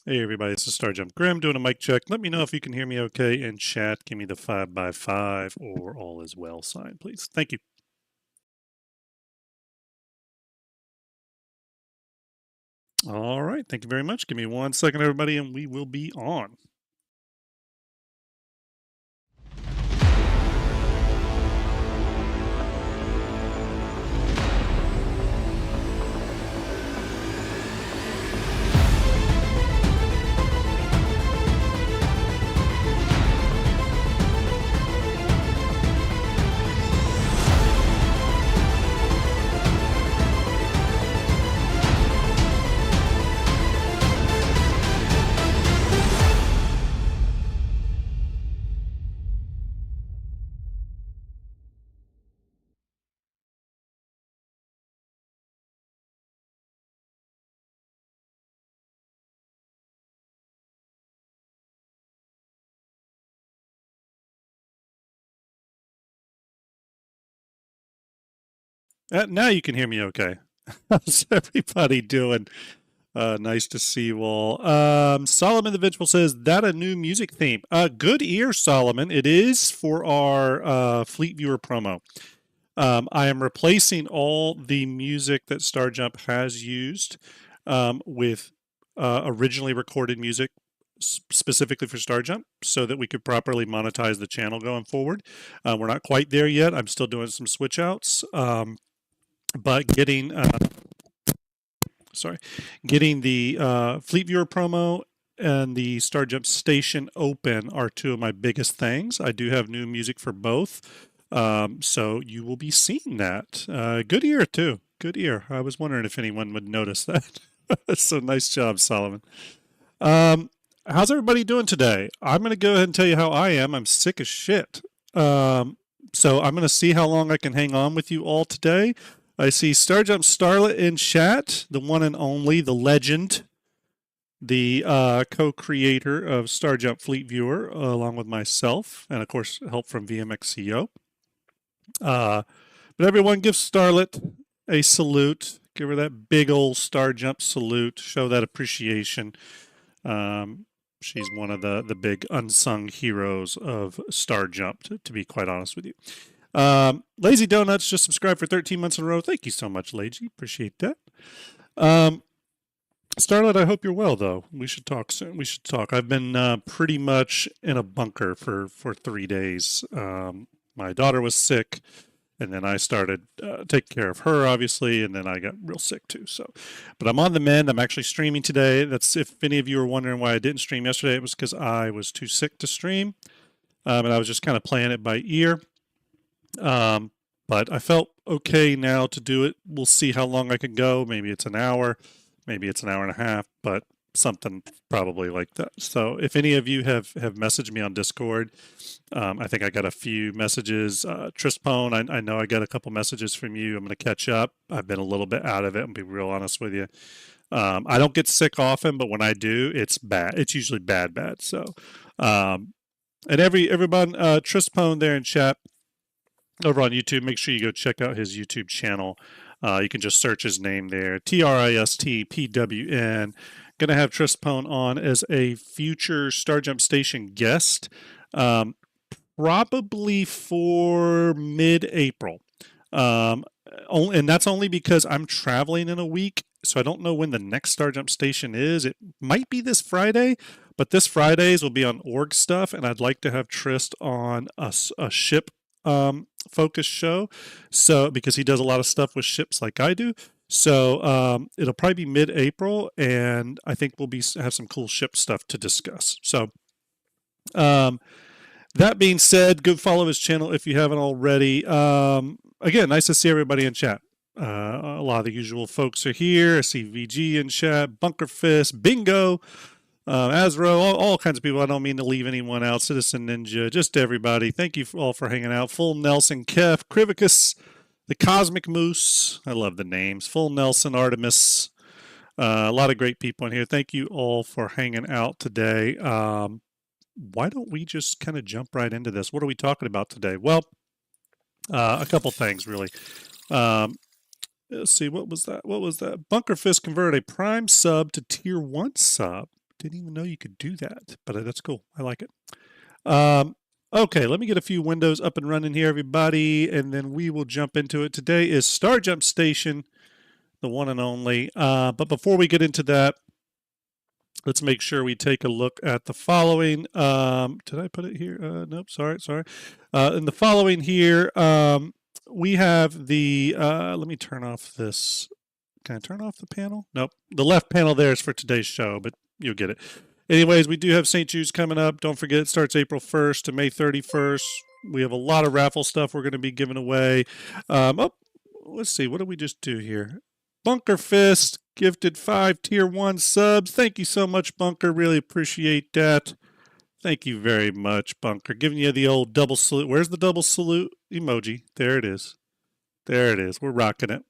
Hey everybody, this is Starjump Grim doing a mic check. Let me know if you can hear me okay in chat. Give me the 5x5 or all is well sign, please. Thank you. All right, thank you very much. Give me 1 second, everybody, and we will be on. Now you can hear me okay. How's everybody doing? Nice to see you all. Solomon the Vengeful says, that a new music theme? Good ear, Solomon. It is for our Fleet Viewer promo. I am replacing all the music that Starjump has used with originally recorded music specifically for Starjump so that we could properly monetize the channel going forward. We're not quite there yet. I'm still doing some switch outs, but getting the Fleet Viewer promo and the Starjump station open are two of my biggest things. I do have new music for both. So you will be seeing that. Good ear too. Good ear. I was wondering if anyone would notice that. So nice job, Solomon. How's everybody doing today? I'm going to go ahead and tell you how I am. I'm sick as shit. So I'm going to see how long I can hang on with you all today. I see Starjump Starlet in chat, the one and only, the legend, the co-creator of Starjump Fleet Viewer, along with myself, and of course help from VMXCO. But everyone give Starlet a salute. Give her that big old Starjump salute. Show that appreciation. She's one of the big unsung heroes of Starjump, to be quite honest with you. Lazy Donuts just subscribed for 13 months in a row. Thank you so much, Lazy. Appreciate that. Starlet, I hope you're well, though. We should talk soon. We should talk. I've been pretty much in a bunker for 3 days. My daughter was sick, and then I started taking care of her, obviously, and then I got real sick too. So, but I'm on the mend. I'm actually streaming today. That's, if any of you are wondering why I didn't stream yesterday, it was because I was too sick to stream, and I was just kind of playing it by ear. But I felt okay now to do it. We'll see how long I can go. Maybe it's an hour, maybe it's an hour and a half, but something probably like that. So if any of you have messaged me on Discord, I think I got a few messages. Trispone, I know I got a couple messages from you. I'm going to catch up. I've been a little bit out of it. I'll be real honest with you. I don't get sick often, but when I do, it's bad. It's usually bad. So, and everyone, Trispone there in chat over on YouTube, make sure you go check out his YouTube channel. You can just search his name there, TRISTPWN. Going to have Trispone on as a future Starjump Station guest, probably for mid-April. And that's only because I'm traveling in a week, so I don't know when the next Starjump Station is. It might be this Friday, but this Fridays will be on org stuff, and I'd like to have Trist on a ship focus show, so because he does a lot of stuff with ships like I do. So it'll probably be mid-April, and I think we'll have some cool ship stuff to discuss. So that being said, go follow his channel if you haven't already. Again, nice to see everybody in chat. A lot of the usual folks are here. I see VG in chat, Bunker Fist, Bingo, Azro, all kinds of people. I don't mean to leave anyone out. Citizen Ninja, just everybody. Thank you all for hanging out. Full Nelson, Kef, Krivicus, the Cosmic Moose. I love the names. Full Nelson, Artemis. A lot of great people in here. Thank you all for hanging out today. Why don't we just kind of jump right into this? What are we talking about today? Well, a couple things, really. Let's see, what was that? Bunker Fist converted a Prime sub to Tier 1 sub. Didn't even know you could do that, but that's cool. I like it. Okay, let me get a few windows up and running here, everybody, and then we will jump into it. Today is Starjump Station, the one and only. But before we get into that, let's make sure we take a look at the following. Did I put it here? Nope, sorry. In the following here, we have the, let me turn off this. Can I turn off the panel? Nope. The left panel there is for today's show, but you'll get it. Anyways, we do have St. Jude's coming up. Don't forget, it starts April 1st to May 31st. We have a lot of raffle stuff we're going to be giving away. Let's see. What did we just do here? Bunker Fist gifted 5 Tier 1 subs. Thank you so much, Bunker. Really appreciate that. Thank you very much, Bunker. Giving you the old double salute. Where's the double salute emoji? There it is. There it is. We're rocking it.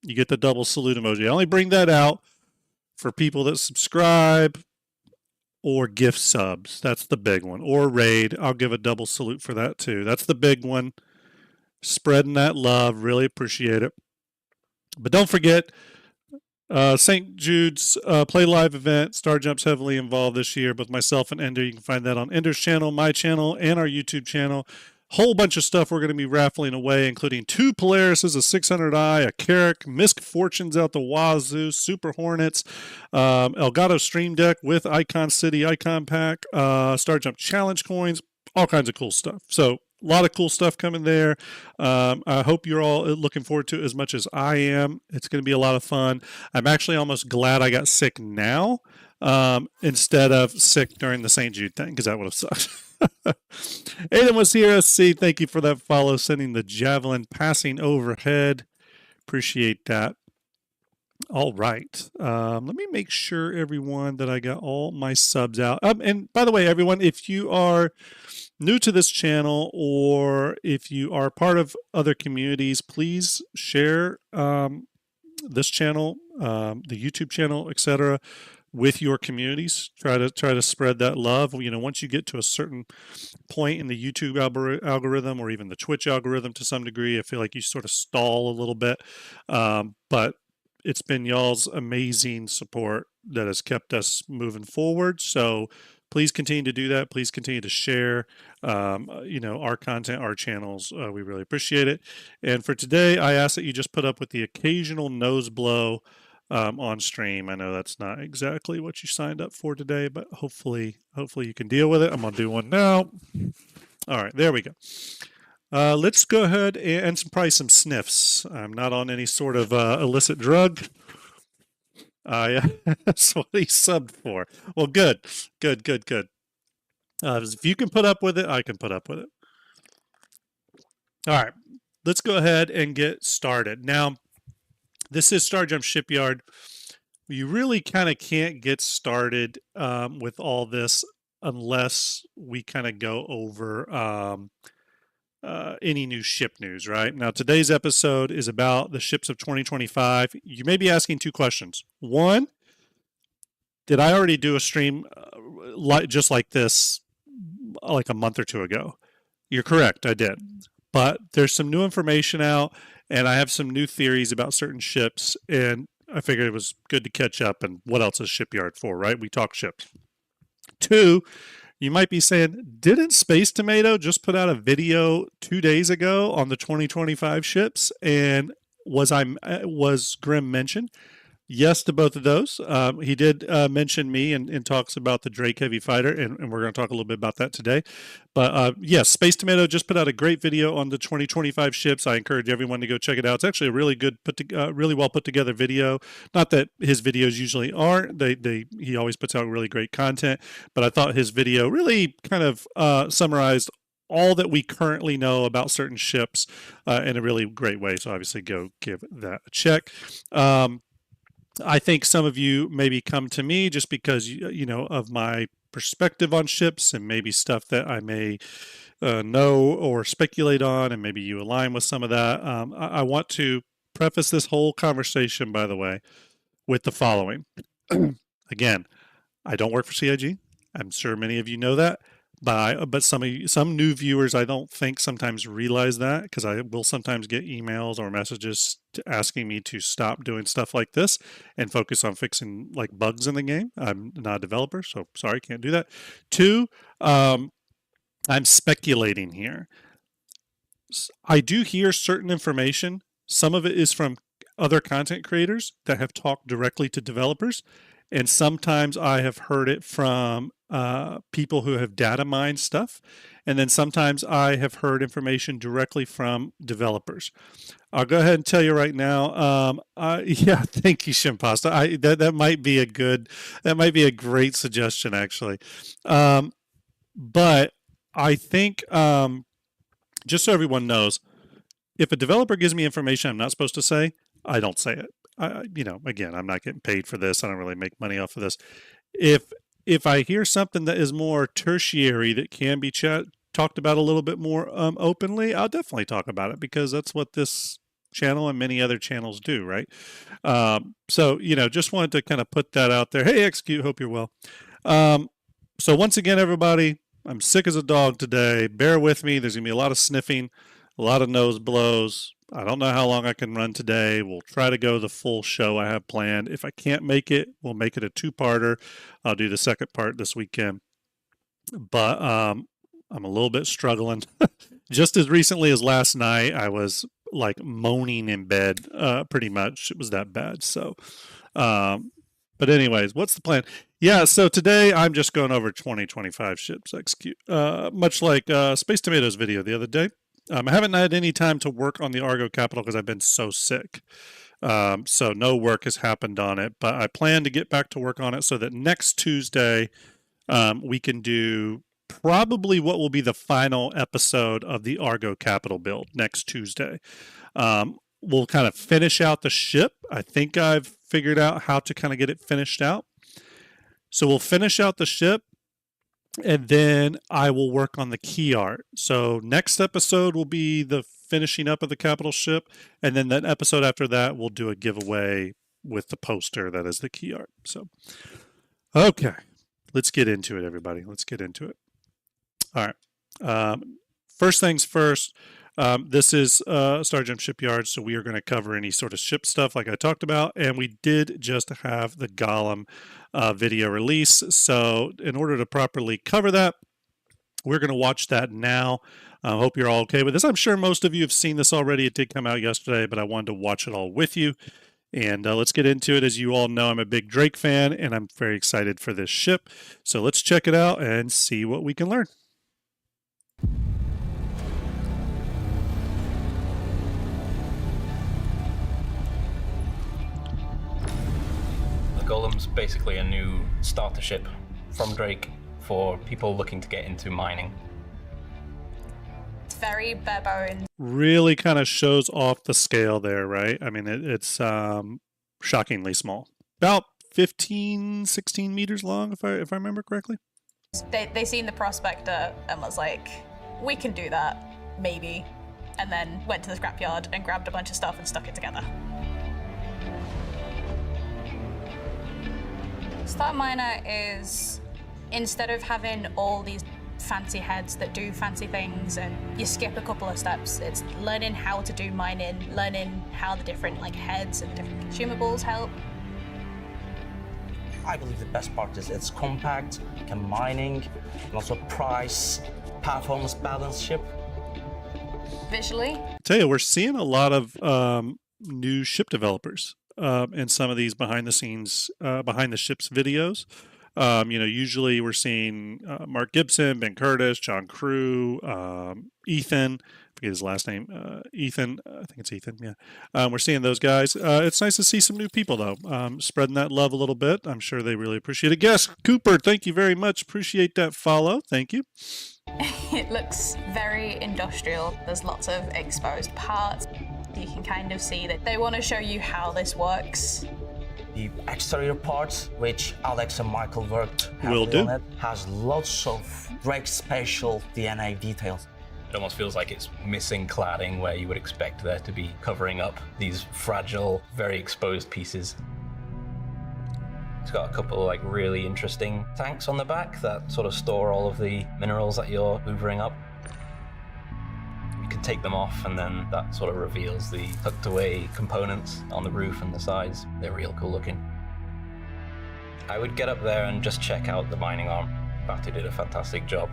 You get the double salute emoji. I only bring that out for people that subscribe or gift subs. That's the big one. Or raid. I'll give a double salute for that too. That's the big one. Spreading that love. Really appreciate it. But don't forget, St. Jude's Play Live event. Starjump's heavily involved this year, both myself and Ender. You can find that on Ender's channel, my channel, and our YouTube channel. Whole bunch of stuff we're going to be raffling away, including 2 Polarises, a 600i, a Carrack, Misk Fortunes out the wazoo, Super Hornets, Elgato Stream Deck with Icon City Icon Pack, Starjump Challenge coins, all kinds of cool stuff. So a lot of cool stuff coming there. I hope you're all looking forward to it as much as I am. It's going to be a lot of fun. I'm actually almost glad I got sick now instead of sick during the St. Jude thing, because that would have sucked. Aiden was here. See, thank you for that follow. Sending the javelin passing overhead. Appreciate that. All right. Let me make sure, everyone, that I got all my subs out. And by the way, everyone, if you are new to this channel or if you are part of other communities, please share this channel, the YouTube channel, etc., with your communities. Try to spread that love. You know, once you get to a certain point in the YouTube algorithm or even the Twitch algorithm to some degree, I feel like you sort of stall a little bit. But it's been y'all's amazing support that has kept us moving forward. So please continue to do that. Please continue to share, you know, our content, our channels. We really appreciate it. And for today, I ask that you just put up with the occasional nose blow on stream. I know that's not exactly what you signed up for today, but hopefully you can deal with it. I'm gonna do one now. All right, there we go. Let's go ahead and probably some sniffs. I'm not on any sort of illicit drug. That's what he subbed for. Well, good. If you can put up with it, I can put up with it. All right, let's go ahead and get started. Now, this is Starjump Shipyard. You really kind of can't get started with all this unless we kind of go over any new ship news, right? Now, today's episode is about the ships of 2025. You may be asking 2 questions. One, did I already do a stream just like this like a month or 2 ago? You're correct, I did. But there's some new information out, and I have some new theories about certain ships, and I figured it was good to catch up. And what else is Shipyard for, right? We talk ships. 2, you might be saying, didn't Space Tomato just put out a video 2 days ago on the 2025 ships? And was Grim mentioned? Yes to both of those. He did mention me and talks about the Drake Heavy Fighter, and we're going to talk a little bit about that today. But yes, Space Tomato just put out a great video on the 2025 ships. I encourage everyone to go check it out. It's actually a really good, really well put together video. Not that his videos usually aren't. He always puts out really great content, but I thought his video really kind of summarized all that we currently know about certain ships in a really great way. So obviously go give that a check. I think some of you maybe come to me just because, you know, of my perspective on ships and maybe stuff that I may know or speculate on, and maybe you align with some of that. I want to preface this whole conversation, by the way, with the following. Again, I don't work for CIG. I'm sure many of you know that. but some new viewers, I don't think sometimes realize that, because I will sometimes get emails or messages asking me to stop doing stuff like this and focus on fixing like bugs in the game. I'm not a developer, so sorry, can't do that. Two, I'm speculating here. I do hear certain information. Some of it is from other content creators that have talked directly to developers, and sometimes I have heard it from people who have data mined stuff, and then sometimes I have heard information directly from developers. I'll go ahead and tell you right now. Yeah, thank you, Shimpasta. That might be a great suggestion, actually. But I think, just so everyone knows, if a developer gives me information I'm not supposed to say, I don't say it. Again, I'm not getting paid for this. I don't really make money off of this. If I hear something that is more tertiary that can be talked about a little bit more openly, I'll definitely talk about it, because that's what this channel and many other channels do, right? So, just wanted to kind of put that out there. Hey, Execute, hope you're well. So once again, everybody, I'm sick as a dog today. Bear with me. There's going to be a lot of sniffing, a lot of nose blows. I don't know how long I can run today. We'll try to go the full show I have planned. If I can't make it, we'll make it a two-parter. I'll do the second part this weekend. But I'm a little bit struggling. Just as recently as last night, I was like moaning in bed, pretty much. It was that bad. So, but anyways, what's the plan? Yeah, so today I'm just going over 2025 ships execute, much like Space Tomatoes video the other day. I haven't had any time to work on the Argo Capital because I've been so sick. So no work has happened on it, but I plan to get back to work on it so that next Tuesday we can do probably what will be the final episode of the Argo Capital build next Tuesday. We'll kind of finish out the ship. I think I've figured out how to kind of get it finished out. So we'll finish out the ship, and then I will work on the key art. So next episode will be the finishing up of the capital ship, and then that episode after that we'll do a giveaway with the poster that is the key art. So, okay, let's get into it, everybody. Let's get into it. All right. First things first. This is Starjump Shipyard, so we are going to cover any sort of ship stuff like I talked about, and we did just have the Golem video release. So in order to properly cover that, we're going to watch that now. I hope you're all okay with this. I'm sure most of you have seen this already. It did come out yesterday, but I wanted to watch it all with you. And let's get into it. As you all know, I'm a big Drake fan, and I'm very excited for this ship. So let's check it out and see what we can learn. Golem's basically a new starter ship from Drake for people looking to get into mining. It's very bare bones. Really kind of shows off the scale there, right? I mean, it's shockingly small. About 15, 16 meters long, if I remember correctly. They seen the prospector and was like, we can do that, maybe. And then went to the scrapyard and grabbed a bunch of stuff and stuck it together. Star Miner is, instead of having all these fancy heads that do fancy things and you skip a couple of steps, it's learning how to do mining, learning how the different heads and the different consumables help. I believe the best part is it's compact, can mining, and also price, performance balance ship. Visually. I tell you, we're seeing a lot of new ship developers. In some of these behind the scenes, behind the ships videos. Usually we're seeing Mark Gibson, Ben Curtis, John Crew, Ethan, I forget his last name, Ethan, I think it's Ethan, yeah. We're seeing those guys. It's nice to see some new people, though, spreading that love a little bit. I'm sure they really appreciate it. Yes, Cooper, thank you very much. Appreciate that follow. Thank you. It looks very industrial. There's lots of exposed parts. You can kind of see that they want to show you how this works. The exterior parts, which Alex and Michael worked Will heavily do. on it, has lots of Drake spatial DNA details. It almost feels like it's missing cladding where you would expect there to be covering up these fragile, very exposed pieces. It's got a couple of like really interesting tanks on the back that sort of store all of the minerals that you're hoovering up. You can take them off, and then that sort of reveals the tucked away components on the roof and the sides. They're real cool looking. I would get up there and just check out the mining arm. Batu did a fantastic job.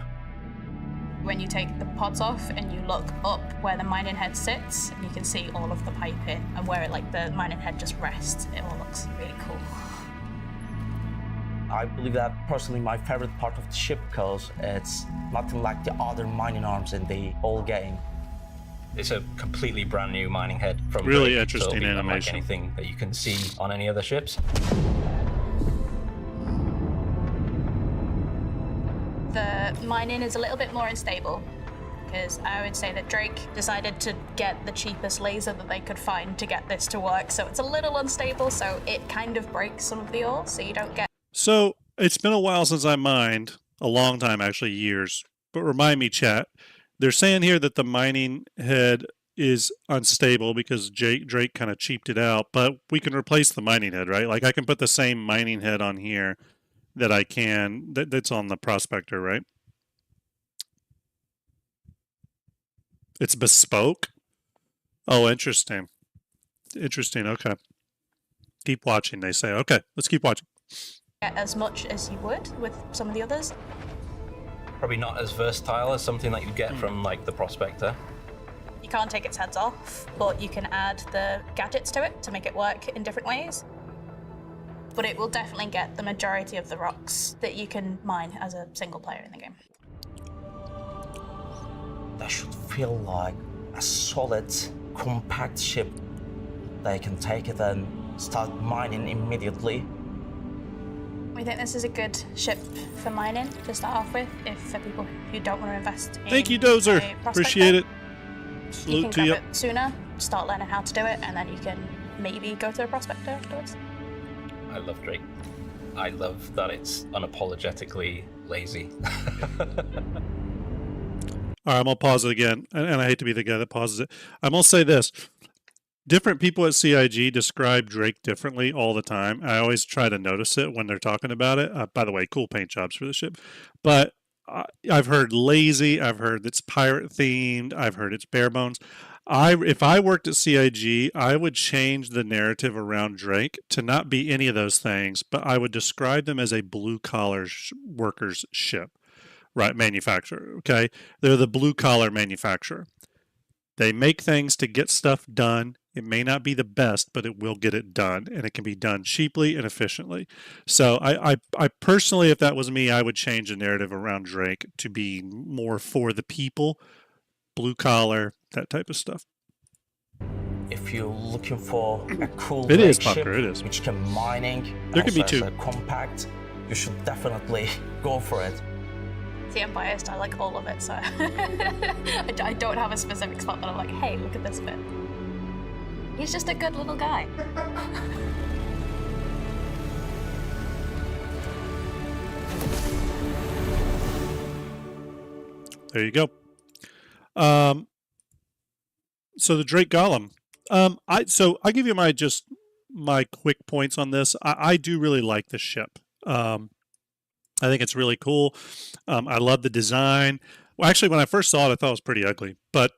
When you take the pods off and you look up where the mining head sits, you can see all of the piping and where the mining head just rests. It all looks really cool. I believe that personally my favorite part of the ship, because it's nothing like the other mining arms in the whole game. It's a completely brand new mining head from Really Drake, interesting so it'll be unlike animation. anything that you can see on any other ships. The mining is a little bit more unstable, because I would say that Drake decided to get the cheapest laser that they could find to get this to work, so it's a little unstable, so it kind of breaks some of the ore, so you don't get... So it's been a while since I mined, a long time actually, years. But remind me, chat, they're saying here that the mining head is unstable because Drake kind of cheaped it out, but we can replace the mining head, right? Like I can put the same mining head on here that I can, that's on the Prospector, right? It's bespoke? Oh, interesting. Interesting, okay. Keep watching, they say. Okay, let's keep watching. Get as much as you would with some of the others. Probably not as versatile as something that you'd get from like the Prospector. You can't take its heads off, but you can add the gadgets to it to make it work in different ways. But it will definitely get the majority of the rocks that you can mine as a single player in the game. That should feel like a solid, compact ship that you can take it and start mining immediately. We think this is a good ship for mining to start off with, if for people who don't want to invest in Thank you, Dozer. a Prospector. Appreciate it. You Salute can to you. grab it sooner, start learning how to do it, and then you can maybe go to a Prospector afterwards. I love Drake. I love that it's unapologetically lazy. All right, I'm going to pause it again, and I hate to be the guy that pauses it. I'm going to say this. Different people at CIG describe Drake differently all the time. I always try to notice it when they're talking about it. By the way, cool paint jobs for the ship. But I've heard lazy. I've heard it's pirate themed. I've heard it's bare bones. If I worked at CIG, I would change the narrative around Drake to not be any of those things, but I would describe them as a blue-collar workers ship, right? Manufacturer, okay? They're the blue-collar manufacturer. They make things to get stuff done. It may not be the best, but it will get it done, and it can be done cheaply and efficiently. So I personally, if that was me, I would change the narrative around Drake to be more for the people, blue collar, that type of stuff. If you're looking for a cool It is, ship Bunker, it is. which can mining, There could be also two. as a compact, you should definitely go for it. See, I'm biased, I like all of it, so I don't have a specific spot that I'm like, hey, look at this bit. He's just a good little guy. There you go. So the Drake Golem. I'll give you my quick points on this. I do really like this ship. I think it's really cool. I love the design. Well, actually, when I first saw it, I thought it was pretty ugly. But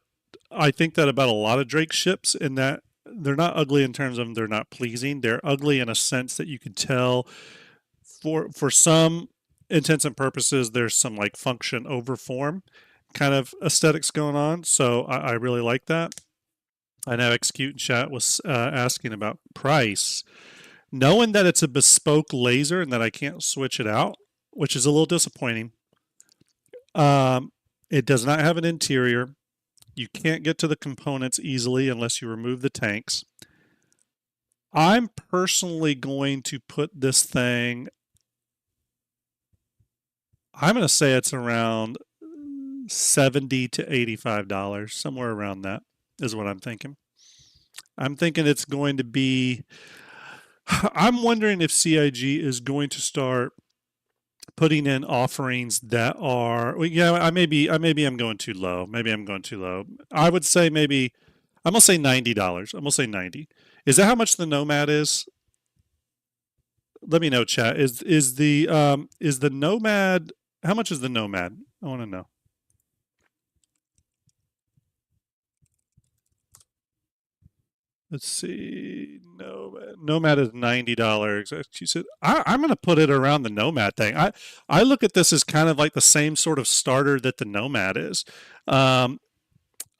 I think that about a lot of Drake ships, in that they're not ugly in terms of they're not pleasing. They're ugly in a sense that you can tell for some intents and purposes, there's some like function over form kind of aesthetics going on. So I really like that. I know Execute in chat was asking about price. Knowing that it's a bespoke laser and that I can't switch it out, which is a little disappointing. It does not have an interior. You can't get to the components easily unless you remove the tanks. I'm personally going to put this thing, I'm going to say it's around $70 to $85, somewhere around that is what I'm thinking. I'm thinking it's going to be, I'm wondering if CIG is going to start putting in offerings that are, well, yeah, I maybe I'm going too low. Maybe I'm going too low. I would say maybe, I'm going to say $90. I'm going to say 90. Is that how much the Nomad is? Let me know, chat. Is the Nomad? How much is the Nomad? I want to know. Let's see. Nomad is $90. She said, I'm going to put it around the Nomad thing. I look at this as kind of like the same sort of starter that the Nomad is. I'm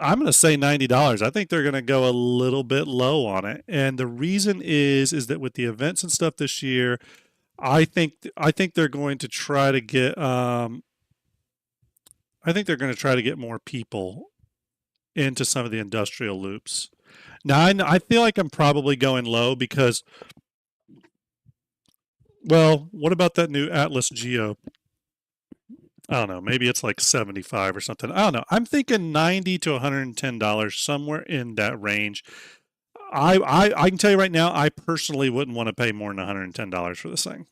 going to say $90. I think they're going to go a little bit low on it, and the reason is that with the events and stuff this year, I think they're going to try to get. I think they're going to try to get more people into some of the industrial loops. Now, I feel like I'm probably going low because, well, what about that new Atlas Geo? I don't know. Maybe it's like 75 or something. I don't know. I'm thinking $90 to $110, somewhere in that range. I can tell you right now, I personally wouldn't want to pay more than $110 for this thing.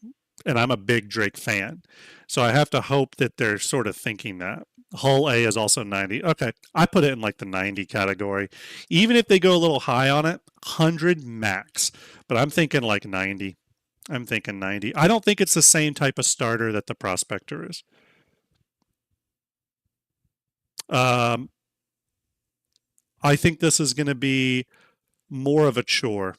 And I'm a big Drake fan. So I have to hope that they're sort of thinking that. Hull A is also 90. Okay, I put it in like the 90 category. Even if they go a little high on it, 100 max. But I'm thinking like 90. I'm thinking 90. I don't think it's the same type of starter that the Prospector is. I think this is going to be more of a chore.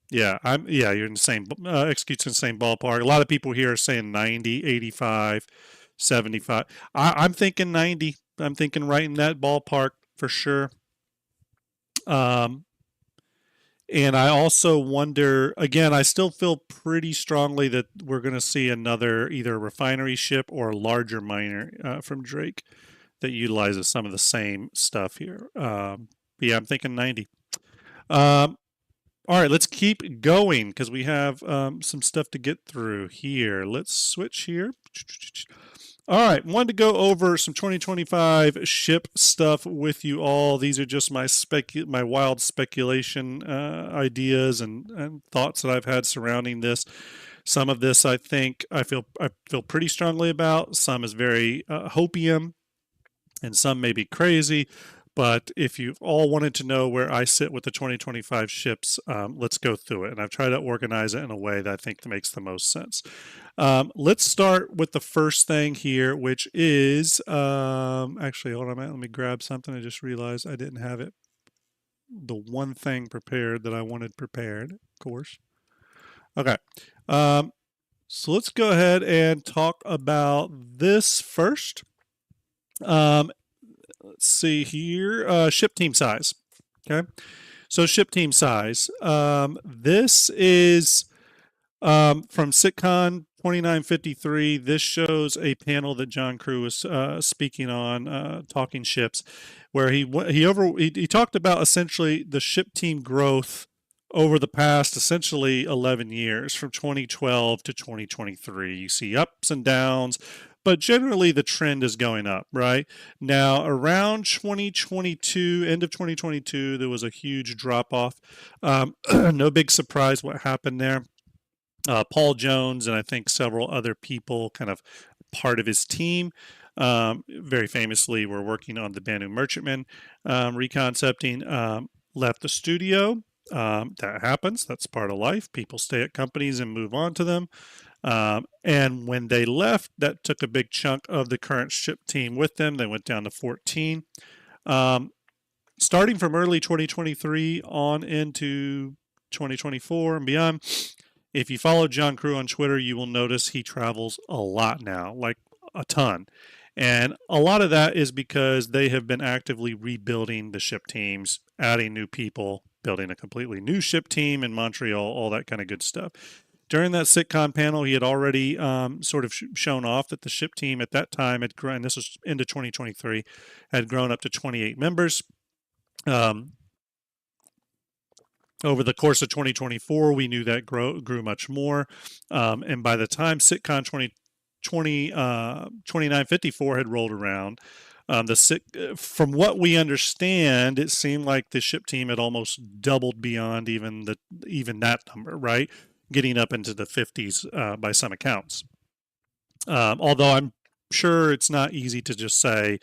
Yeah, you're in the same in the same ballpark. A lot of people here are saying 90, 85, 75. I'm thinking 90. I'm thinking right in that ballpark for sure. And I also wonder, again, I still feel pretty strongly that we're going to see another either refinery ship or a larger miner from Drake that utilizes some of the same stuff here. Yeah, I'm thinking 90. All right, let's keep going because we have some stuff to get through here. Let's switch here. All right, wanted to go over some 2025 ship stuff with you all. These are just my wild speculation ideas and thoughts that I've had surrounding this. Some of this I feel pretty strongly about. Some is very hopium, and some may be crazy. But if you've all wanted to know where I sit with the 2025 ships, let's go through it. And I've tried to organize it in a way that I think makes the most sense. Let's start with the first thing here, which is, actually, hold on a minute. Let me grab something. I just realized I didn't have it. The one thing prepared that I wanted prepared, of course. Okay. So let's go ahead and talk about this first. Let's see here. Ship team size. Okay. So ship team size. This is from CitCon 2953. This shows a panel that John Crew was speaking on, talking ships, where he talked about essentially the ship team growth over the past essentially 11 years, from 2012 to 2023. You see ups and downs, but generally the trend is going up, right? Now, around 2022, end of 2022, there was a huge drop off. No big surprise what happened there. Paul Jones and I think several other people, kind of part of his team, very famously were working on the Banu Merchantman reconcepting, left the studio. That happens. That's part of life. People stay at companies and move on to them. And when they left, that took a big chunk of the current ship team with them. They went down to 14. Starting from early 2023 on into 2024 and beyond, if you follow John Crew on Twitter, you will notice he travels a lot now, like a ton. And a lot of that is because they have been actively rebuilding the ship teams, adding new people, building a completely new ship team in Montreal, all that kind of good stuff. During that CitCon panel, he had already sort of shown off that the ship team at that time had grown, and this was into 2023, had grown up to 28 members. Over the course of 2024, we knew that grew much more. And by the time CitCon 2954 had rolled around, from what we understand, it seemed like the ship team had almost doubled beyond even that number, right? Getting up into the 50s by some accounts. Although I'm sure it's not easy to just say,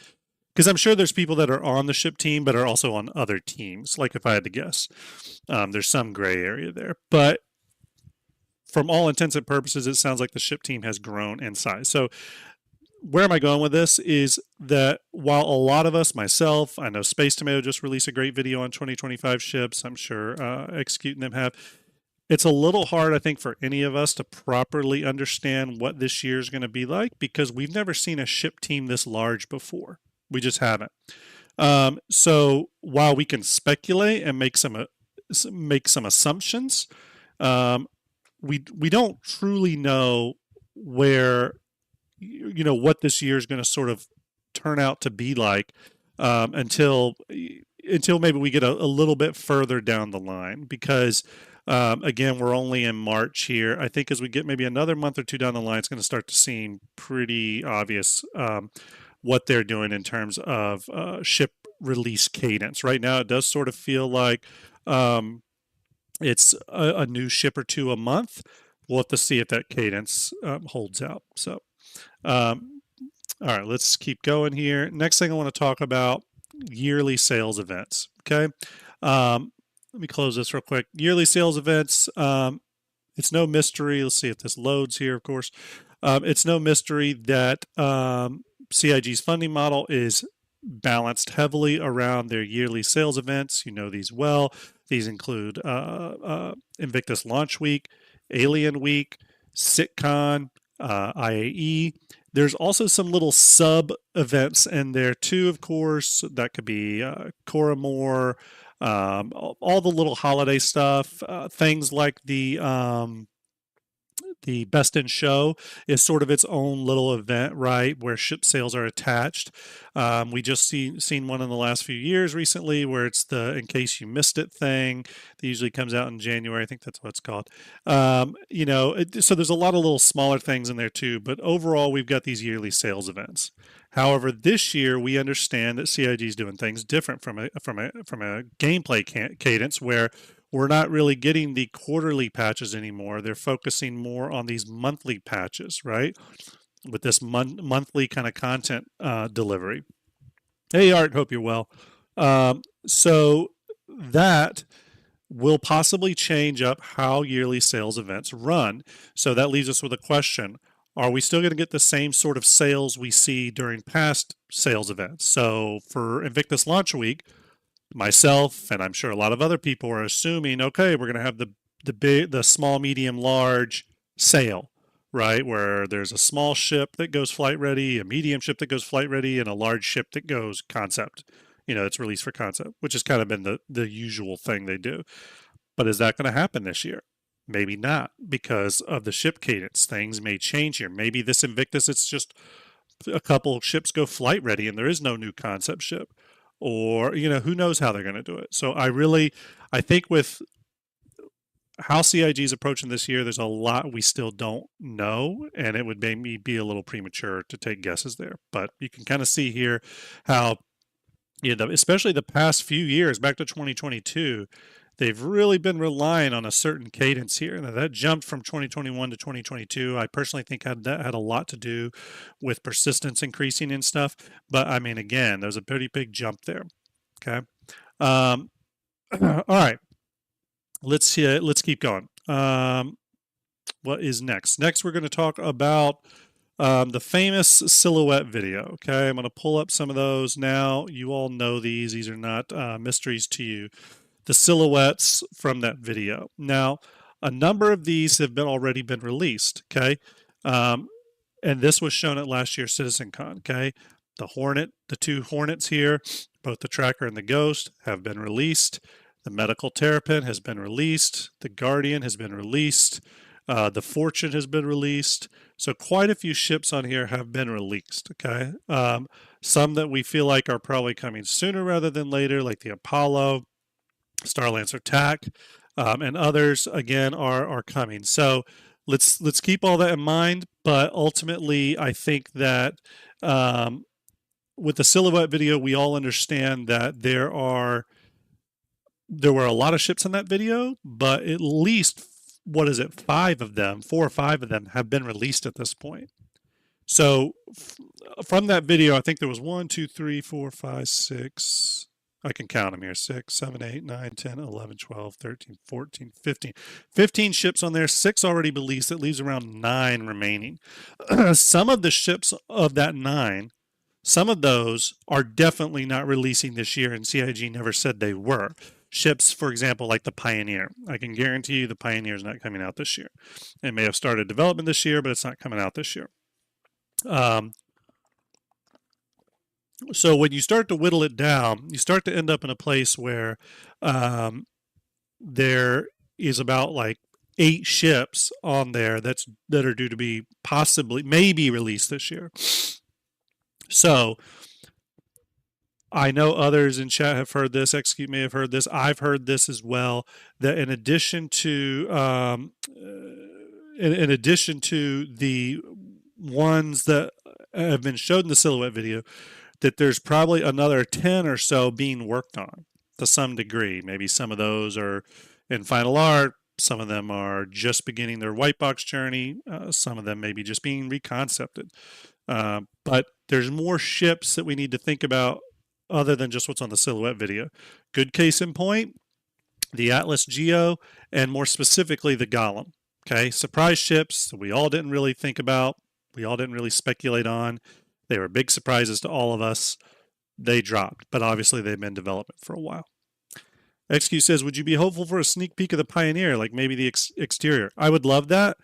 because I'm sure there's people that are on the ship team but are also on other teams, like if I had to guess. There's some gray area there. But from all intents and purposes, it sounds like the ship team has grown in size. So where am I going with this is that while a lot of us, myself, I know Space Tomato just released a great video on 2025 ships. I'm sure Executing them have. It's a little hard, I think, for any of us to properly understand what this year is going to be like because we've never seen a ship team this large before. We just haven't. So while we can speculate and make some assumptions, we don't truly know where what this year is going to sort of turn out to be like until maybe we get a little bit further down the line because again, we're only in March here. I think as we get maybe another month or two down the line, it's going to start to seem pretty obvious what they're doing in terms of ship release cadence. Right now, it does sort of feel like it's a new ship or two a month. We'll have to see if that cadence holds out. So, all right, let's keep going here. Next thing I want to talk about, yearly sales events. Okay. Let me close this real quick. Yearly sales events. It's no mystery. Let's see if this loads here, of course. It's no mystery that CIG's funding model is balanced heavily around their yearly sales events. You know these well. These include Invictus Launch Week, Alien Week, CitCon, IAE. There's also some little sub events in there too, of course. That could be Coramore, all the little holiday stuff, things like the Best in Show is sort of its own little event, right, where ship sales are attached. We just seen one in the last few years recently where it's the In Case You Missed It thing that usually comes out in January. I think that's what it's called. So there's a lot of little smaller things in there too, but overall we've got these yearly sales events. However, this year we understand that CIG is doing things different from a gameplay cadence where we're not really getting the quarterly patches anymore. They're focusing more on these monthly patches, right? With this monthly kind of content delivery. Hey, Art, hope you're well. So that will possibly change up how yearly sales events run. So that leaves us with a question. Are we still going to get the same sort of sales we see during past sales events? So for Invictus Launch Week, myself, and I'm sure a lot of other people are assuming, okay, we're going to have the small, medium, large sale, right? Where there's a small ship that goes flight ready, a medium ship that goes flight ready, and a large ship that goes concept. It's released for concept, which has kind of been the usual thing they do. But is that going to happen this year? Maybe not, because of the ship cadence. Things may change here. Maybe this Invictus, it's just a couple ships go flight ready and there is no new concept ship. Or, who knows how they're going to do it. So I think with how CIG is approaching this year, there's a lot we still don't know, and it would make me be a little premature to take guesses there. But you can kind of see here how, especially the past few years, back to 2022, they've really been relying on a certain cadence here. Now, that jumped from 2021 to 2022. I personally think that had a lot to do with persistence increasing and stuff. But I mean, again, there's a pretty big jump there. Okay. All right. Let's keep going. What is next? Next, we're going to talk about the famous silhouette video. Okay. I'm going to pull up some of those now. You all know these. These are not mysteries to you. The silhouettes from that video. Now, a number of these have already been released, okay? And this was shown at last year's CitizenCon, okay? The two Hornets here, both the Tracker and the Ghost, have been released. The Medical Terrapin has been released. The Guardian has been released. The Fortune has been released. So quite a few ships on here have been released, okay? Some that we feel like are probably coming sooner rather than later, like the Apollo, Starlancer TAC, and others again are coming. So let's keep all that in mind. But ultimately, I think that with the silhouette video, we all understand that there were a lot of ships in that video, but at least 4 or 5 of them have been released at this point. So from that video, I think there was 1, 2, 3, 4, 5, 6. I can count them here. 6, 7, 8, 9, 10, 11, 12, 13, 14, 15. 15 ships on there, 6 already released. That leaves around 9 remaining. Some of the ships of that 9, some of those are definitely not releasing this year, and CIG never said they were. Ships, for example, like the Pioneer. I can guarantee you the Pioneer is not coming out this year. It may have started development this year, but it's not coming out this year. So when you start to whittle it down, you start to end up in a place where there is about like 8 ships on there that are due to be maybe released this year. So I know others in chat have heard this. Execute may have heard this. I've heard this as well. That in addition to the ones that have been showed in the silhouette video, that there's probably another 10 or so being worked on to some degree. Maybe some of those are in final art. Some of them are just beginning their white box journey. Some of them maybe just being reconcepted. But there's more ships that we need to think about other than just what's on the silhouette video. Good case in point, the Atlas Geo, and more specifically the Golem. Okay, surprise ships that we all didn't really think about. We all didn't really speculate on. They were big surprises to all of us. They dropped, but obviously they've been in development for a while. XQ says, would you be hopeful for a sneak peek of the Pioneer, like maybe the exterior? I would love that.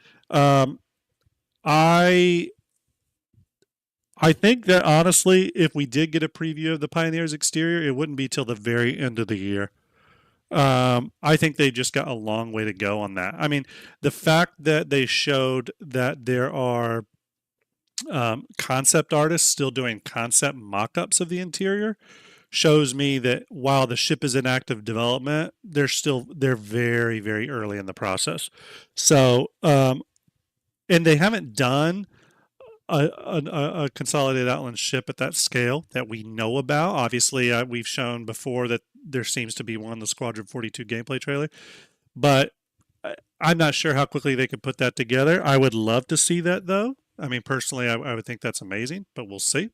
I think that honestly, if we did get a preview of the Pioneer's exterior, it wouldn't be till the very end of the year. I think they just got a long way to go on that. I mean, the fact that they showed that there are concept artists still doing concept mock-ups of the interior shows me that while the ship is in active development, they're very, very early in the process. So, and they haven't done a consolidated outland ship at that scale that we know about. Obviously, we've shown before that there seems to be one, the Squadron 42 gameplay trailer, but I'm not sure how quickly they could put that together. I would love to see that, though. I mean, personally, I would think that's amazing, but we'll see.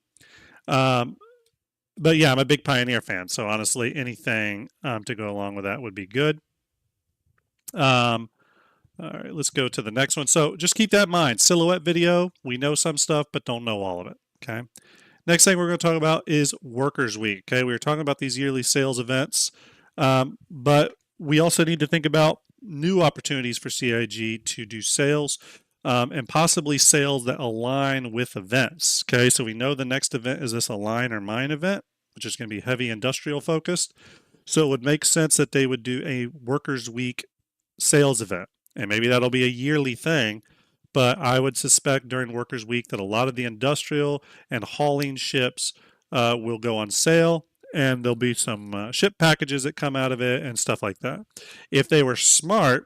But yeah, I'm a big Pioneer fan, so honestly, anything to go along with that would be good. All right, let's go to the next one. So just keep that in mind. Silhouette video, we know some stuff, but don't know all of it, okay? Next thing we're going to talk about is Workers Week, okay? We were talking about these yearly sales events, but we also need to think about new opportunities for CIG to do sales and possibly sales that align with events, okay? So we know the next event is this Align or Mine event, which is going to be heavy industrial focused. So it would make sense that they would do a Workers Week sales event. And maybe that'll be a yearly thing, but I would suspect during Workers Week that a lot of the industrial and hauling ships will go on sale, and there'll be some ship packages that come out of it and stuff like that. If they were smart,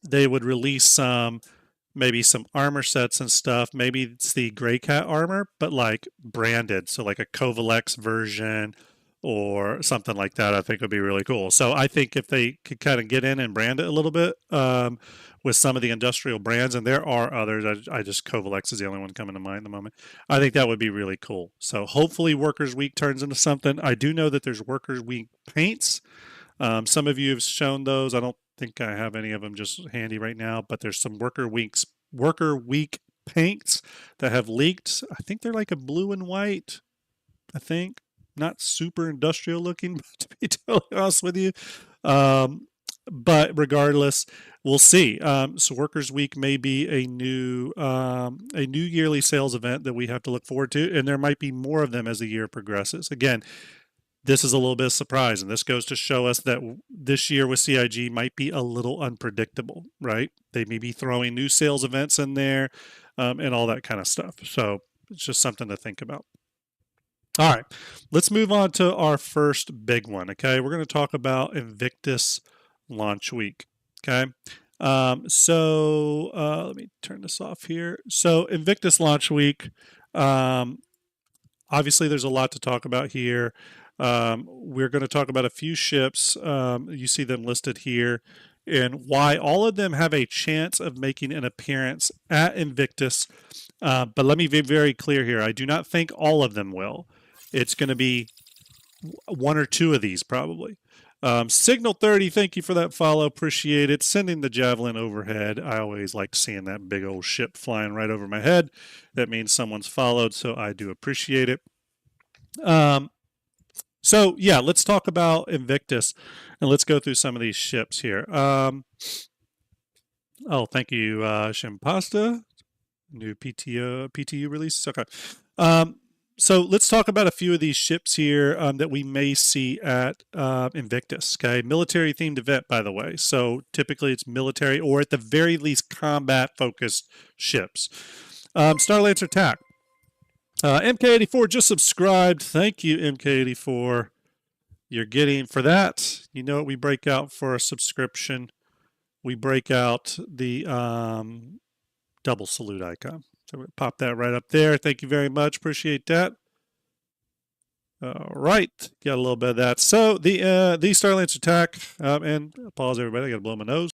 they would release maybe some armor sets and stuff. Maybe it's the Grey Cat armor, but like branded, so like a Covalex version or something like that, I think would be really cool. So I think if they could kind of get in and brand it a little bit with some of the industrial brands, and there are others, I just Covalex is the only one coming to mind at the moment. I think that would be really cool. So hopefully Workers Week turns into something. I do know that there's Workers Week paints. Some of you have shown those. I don't think I have any of them just handy right now, but there's some Worker Week paints that have leaked. I think they're like a blue and white, I think. Not super industrial looking, to be totally honest with you. But regardless, we'll see. So Workers Week may be a new yearly sales event that we have to look forward to, and there might be more of them as the year progresses. Again, this is a little bit of surprise, and this goes to show us that this year with CIG might be a little unpredictable, right? They may be throwing new sales events in there and all that kind of stuff. So it's just something to think about. All right, let's move on to our first big one, okay? We're going to talk about Invictus launch week, okay? Let me turn this off here. So Invictus launch week, obviously there's a lot to talk about here. We're going to talk about a few ships. You see them listed here and why all of them have a chance of making an appearance at Invictus. But let me be very clear here. I do not think all of them will. It's going to be one or two of these probably. Signal 30, thank you for that follow. Appreciate it. Sending the Javelin overhead. I always like seeing that big old ship flying right over my head. That means someone's followed, so I do appreciate it. So, yeah, let's talk about Invictus, and let's go through some of these ships here. Oh, thank you, Shimpasta. New PTU release. Okay. So let's talk about a few of these ships here that we may see at Invictus. Okay, military-themed event, by the way. So typically it's military or at the very least combat-focused ships. Starlancer TAC. MK84 just subscribed. Thank you, MK84. You're getting, for that, you know what we break out for a subscription? We break out the double salute icon. So we pop that right up there. Thank you very much. Appreciate that. All right. Got a little bit of that. So the Starlancer attack, and pause everybody. I got to blow my nose.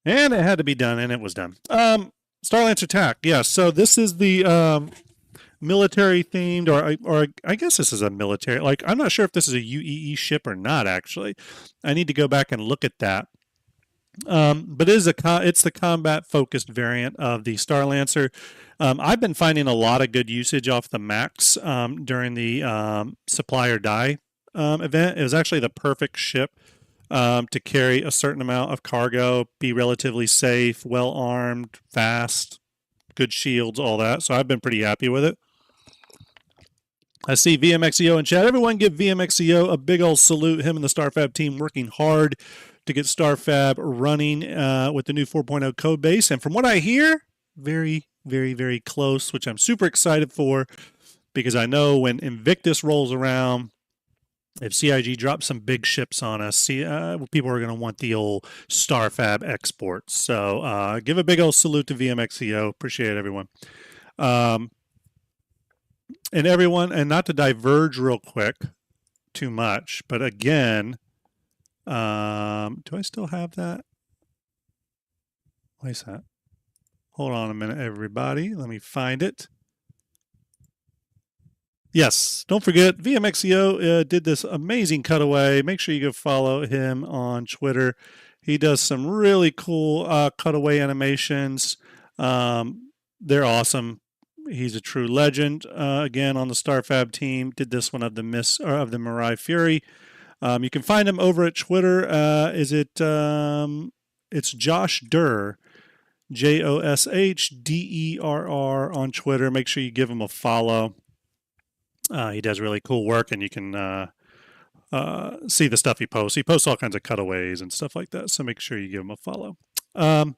And it had to be done, and it was done. Starlancer attack. Yeah, so this is the military themed, or I guess this is a military, like I'm not sure if this is a UEE ship or not, actually. I need to go back and look at that. But it's the combat focused variant of the Starlancer. I've been finding a lot of good usage off the Max during the Supply or Die event. It was actually the perfect ship to carry a certain amount of cargo, be relatively safe, well armed, fast, good shields, all that. So I've been pretty happy with it. I see VMXEO in chat. Everyone give VMXEO a big old salute. Him and the StarFab team working hard to get StarFab running with the new 4.0 code base. And from what I hear, very, very, very close, which I'm super excited for, because I know when Invictus rolls around, if CIG drops some big ships on us, people are going to want the old StarFab exports. So give a big old salute to VMXEO. Appreciate it, everyone. And everyone, and not to diverge real quick too much, but again, do I still have that? Why is that? Hold on a minute, everybody. Let me find it. Yes, don't forget, VMXEO did this amazing cutaway. Make sure you go follow him on Twitter. He does some really cool cutaway animations. They're awesome. He's a true legend. Again, on the StarFab team, did this one of the Mirai Fury. You can find him over at Twitter. It's Josh Durr, JOSHDERR on Twitter. Make sure you give him a follow. He does really cool work, and you can see the stuff he posts. He posts all kinds of cutaways and stuff like that, so make sure you give him a follow. All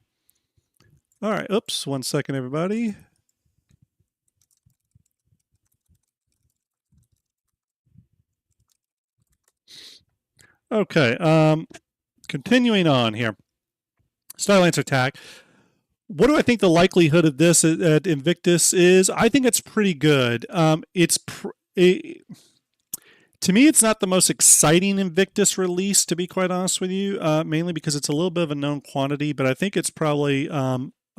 right. Oops. 1 second, everybody. Okay, continuing on here. Starlancer attack. What do I think the likelihood of this at Invictus is? I think it's pretty good. To me, it's not the most exciting Invictus release, to be quite honest with you, mainly because it's a little bit of a known quantity, but I think it's probably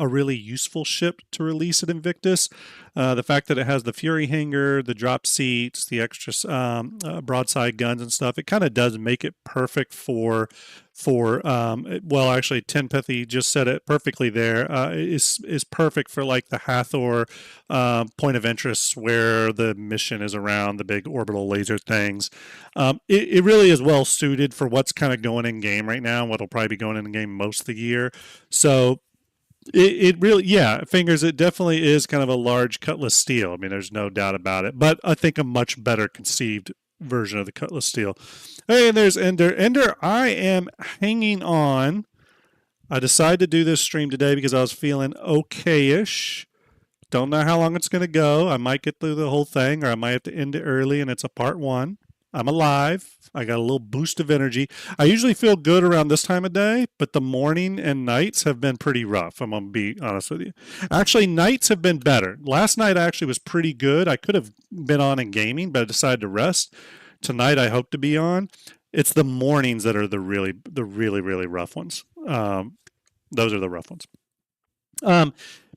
a really useful ship to release at Invictus. The fact that it has the Fury hangar, the drop seats, the extra broadside guns and stuff, it kind of does make it perfect for well, actually, Tenpethy just said it perfectly there. Is perfect for like the Hathor point of interest where the mission is around the big orbital laser things. It really is well suited for what's kind of going in game right now, what'll probably be going in game most of the year. So it really, yeah, fingers, it definitely is kind of a large Cutlass Steel. I mean, there's no doubt about it, but I think a much better conceived version of the Cutlass Steel. Hey, and there's Ender. Ender, I am hanging on. I decided to do this stream today because I was feeling okay-ish. Don't know how long it's going to go. I might get through the whole thing, or I might have to end it early, and it's a part one. I'm alive. I got a little boost of energy. I usually feel good around this time of day, but the morning and nights have been pretty rough. I'm going to be honest with you. Actually, nights have been better. Last night actually was pretty good. I could have been on in gaming, but I decided to rest. Tonight I hope to be on. It's the mornings that are the really rough ones. Those are the rough ones.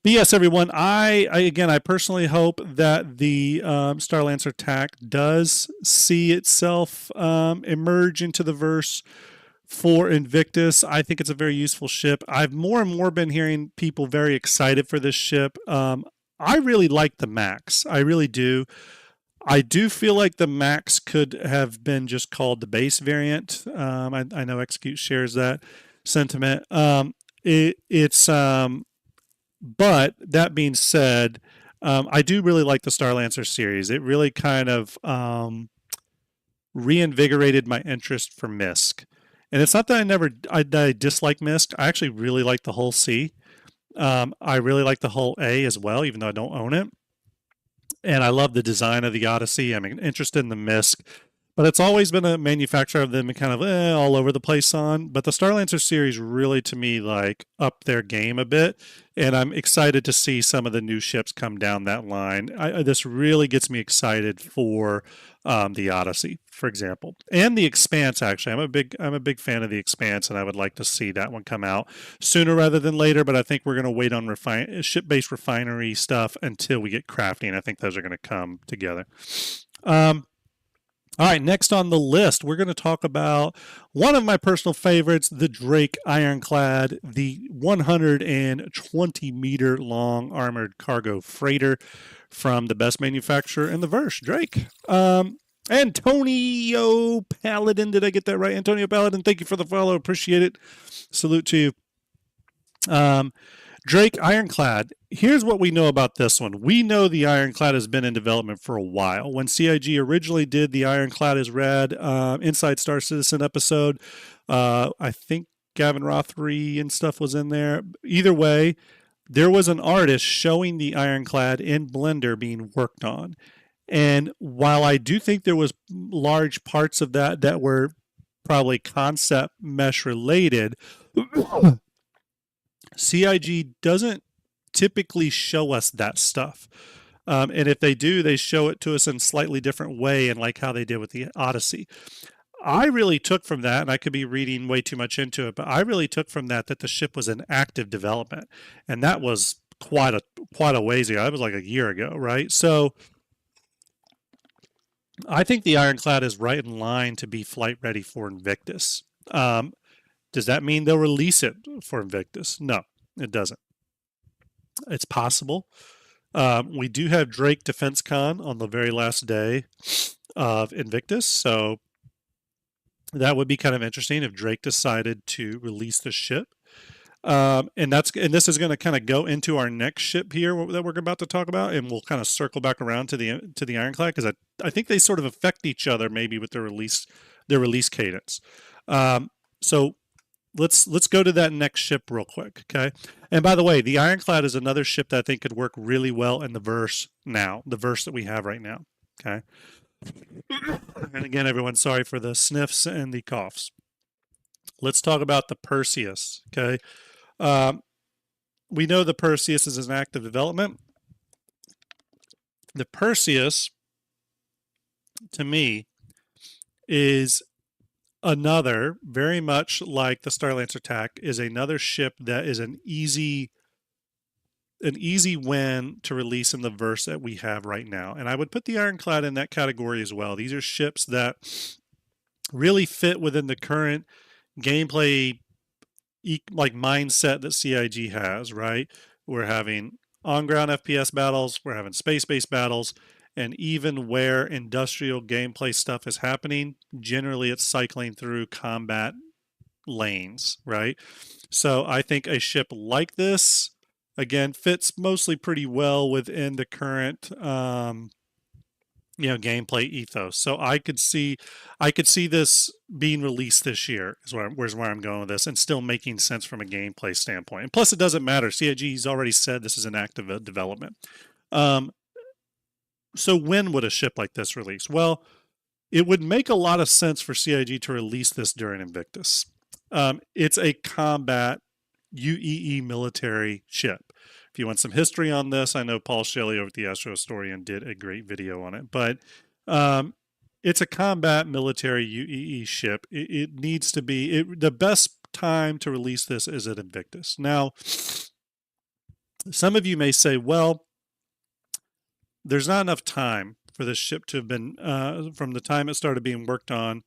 But yes, everyone, I personally hope that the Starlancer TAC does see itself emerge into the verse for Invictus. I think it's a very useful ship. I've more and more been hearing people very excited for this ship. I really like the Max. I really do. I do feel like the Max could have been just called the base variant. I know Execute shares that sentiment. But that being said, I do really like the Starlancer series. It really kind of reinvigorated my interest for MISC. And it's not that I dislike MISC. I actually really like the hull C. I really like the hull A as well, even though I don't own it. And I love the design of the Odyssey. I'm interested in the MISC. But it's always been a manufacturer of them and kind of all over the place on. But the Starlancer series really, to me, like up their game a bit. And I'm excited to see some of the new ships come down that line. This really gets me excited for the Odyssey, for example, and the Expanse. Actually, I'm a big fan of the Expanse, and I would like to see that one come out sooner rather than later. But I think we're going to wait on ship-based refinery stuff until we get crafting. I think those are going to come together. All right, next on the list, we're going to talk about one of my personal favorites, the Drake Ironclad, the 120-meter long armored cargo freighter from the best manufacturer in the verse, Drake. Antonio Paladin, did I get that right? Antonio Paladin, thank you for the follow. Appreciate it. Salute to you. Drake Ironclad. Here's what we know about this one. We know the Ironclad has been in development for a while. When CIG originally did the Ironclad is Rad Inside Star Citizen episode, I think Gavin Rothery and stuff was in there. Either way, there was an artist showing the Ironclad in Blender being worked on. And while I do think there was large parts of that were probably concept mesh related, CIG doesn't typically show us that stuff. And if they do, they show it to us in a slightly different way, and like how they did with the Odyssey. I really took from that, and I could be reading way too much into it, but I really took from that the ship was in active development. And that was quite a ways ago. That was like a year ago, right? So I think the Ironclad is right in line to be flight ready for Invictus. Does that mean they'll release it for Invictus? No, it doesn't. It's possible. We do have Drake Defense Con on the very last day of Invictus, so that would be kind of interesting if Drake decided to release the ship. And this is going to kind of go into our next ship here that we're about to talk about, and we'll kind of circle back around to the Ironclad, because I think they sort of affect each other maybe with their release cadence. So let's go to that next ship real quick, okay? And by the way, the Ironclad is another ship that I think could work really well in the verse that we have right now, okay? And again, everyone, sorry for the sniffs and the coughs. Let's talk about the Perseus, okay? We know the Perseus is in active development. The Perseus, to me, is another, very much like the Starlancer TAC, is another ship that is an easy win to release in the verse that we have right now. And I would put the Ironclad in that category as well. These are ships that really fit within the current gameplay like mindset that CIG has, right? We're having on-ground FPS battles, we're having space-based battles, and even where industrial gameplay stuff is happening, generally it's cycling through combat lanes, right? So I think a ship like this, again, fits mostly pretty well within the current gameplay ethos. So I could see this being released this year is where I'm going with this, and still making sense from a gameplay standpoint. And plus, it doesn't matter. CIG's already said this is an active development. So when would a ship like this release? Well, it would make a lot of sense for CIG to release this during Invictus. It's a combat UEE military ship. If you want some history on this, I know Paul Shelley over at the Astro Historian did a great video on it, but it's a combat military UEE ship. It needs to be, the best time to release this is at Invictus. Now, Some of you may say, well, there's not enough time for this ship to have been from the time it started being worked on.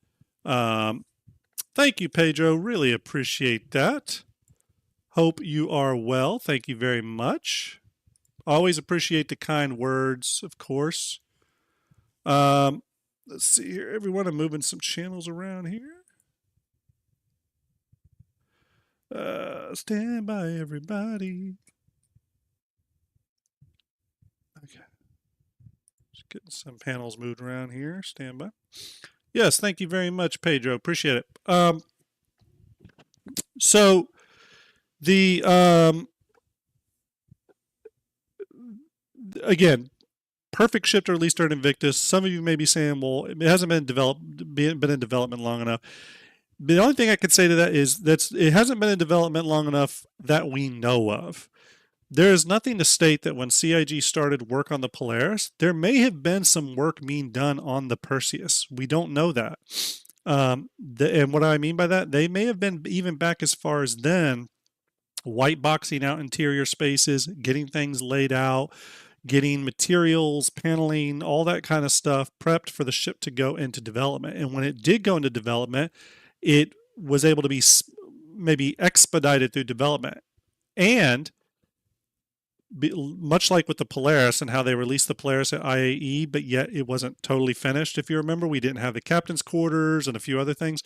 Thank you, Pedro. Really appreciate that. Hope you are well. Thank you very much. Always appreciate the kind words, of course. Let's see here. Everyone, I'm moving some channels around here. Stand by, everybody. Okay. Just getting some panels moved around here. Stand by. Yes, thank you very much, Pedro. Appreciate it. So the again, perfect ship to release during Invictus. Some of you may be saying, well, it hasn't been in development long enough. The only thing I could say to that is it hasn't been in development long enough that we know of. There is nothing to state that when CIG started work on the Polaris, there may have been some work being done on the Perseus. We don't know that. And what I mean by that, they may have been even back as far as then, white boxing out interior spaces, getting things laid out, getting materials, paneling, all that kind of stuff prepped for the ship to go into development. And when it did go into development, it was able to be maybe expedited through development. And much like with the Polaris and how they released the Polaris at IAE, but yet it wasn't totally finished. If you remember, we didn't have the captain's quarters and a few other things.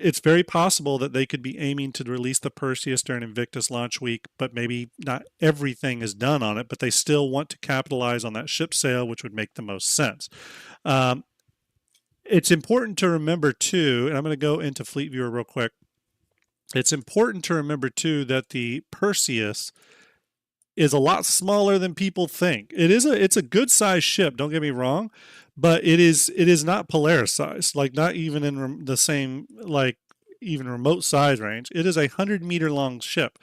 It's very possible that they could be aiming to release the Perseus during Invictus launch week, but maybe not everything is done on it, but they still want to capitalize on that ship sale, which would make the most sense. It's important to remember too, and I'm going to go into Fleet Viewer real quick. It's important to remember too that the Perseus is a lot smaller than people think. It's a good sized ship, don't get me wrong, but it is not Polaris size, like not even in the same, like even remote size range. It is a 100-meter long ship.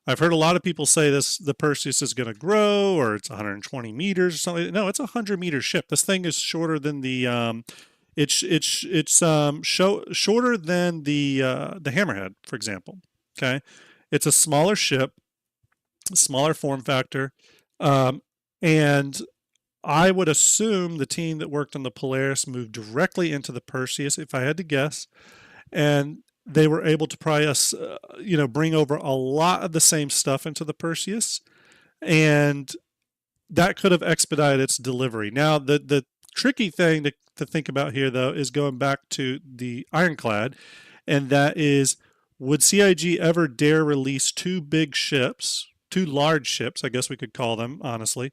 I've heard a lot of people say the Perseus is going to grow, or it's 120 meters or something. No, it's a 100-meter ship. This thing is shorter than the shorter than the Hammerhead, for example. Okay, it's a smaller ship, smaller form factor, and I would assume the team that worked on the Polaris moved directly into the Perseus, if I had to guess, and they were able to probably bring over a lot of the same stuff into the Perseus, and that could have expedited its delivery. Now, the tricky thing to think about here, though, is going back to the Ironclad, and that is, would CIG ever dare release two large ships, I guess we could call them, honestly,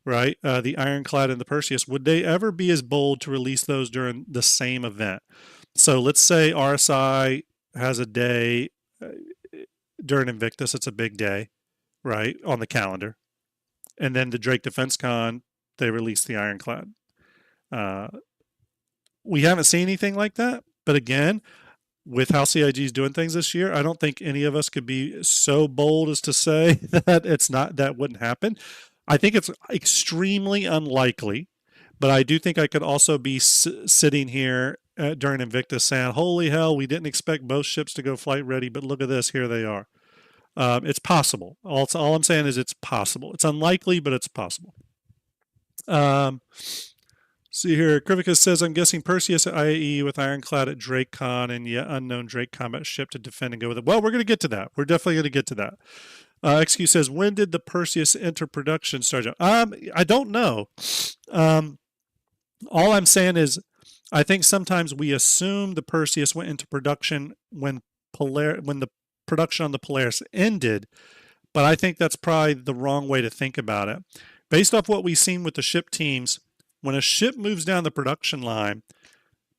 right? The Ironclad and the Perseus. Would they ever be as bold to release those during the same event? So let's say RSI has a day during Invictus. It's a big day, right, on the calendar. And then the Drake Defense Con, they release the Ironclad. We haven't seen anything like that. But again, with how CIG is doing things this year, I don't think any of us could be so bold as to say that that wouldn't happen. I think it's extremely unlikely, but I do think I could also be sitting here during Invictus saying, holy hell, we didn't expect both ships to go flight ready, but look at this, here they are. It's possible. All I'm saying is it's possible. It's unlikely, but it's possible. See here, Krivicus says, I'm guessing Perseus at IAE with Ironclad at DrakeCon and yet unknown Drake combat ship to defend and go with it. Well, we're going to get to that. We're definitely going to get to that. XQ says, when did the Perseus enter production, Starjump? I don't know. All I'm saying is, I think sometimes we assume the Perseus went into production when the production on the Polaris ended, but I think that's probably the wrong way to think about it. Based off what we've seen with the ship teams, when a ship moves down the production line,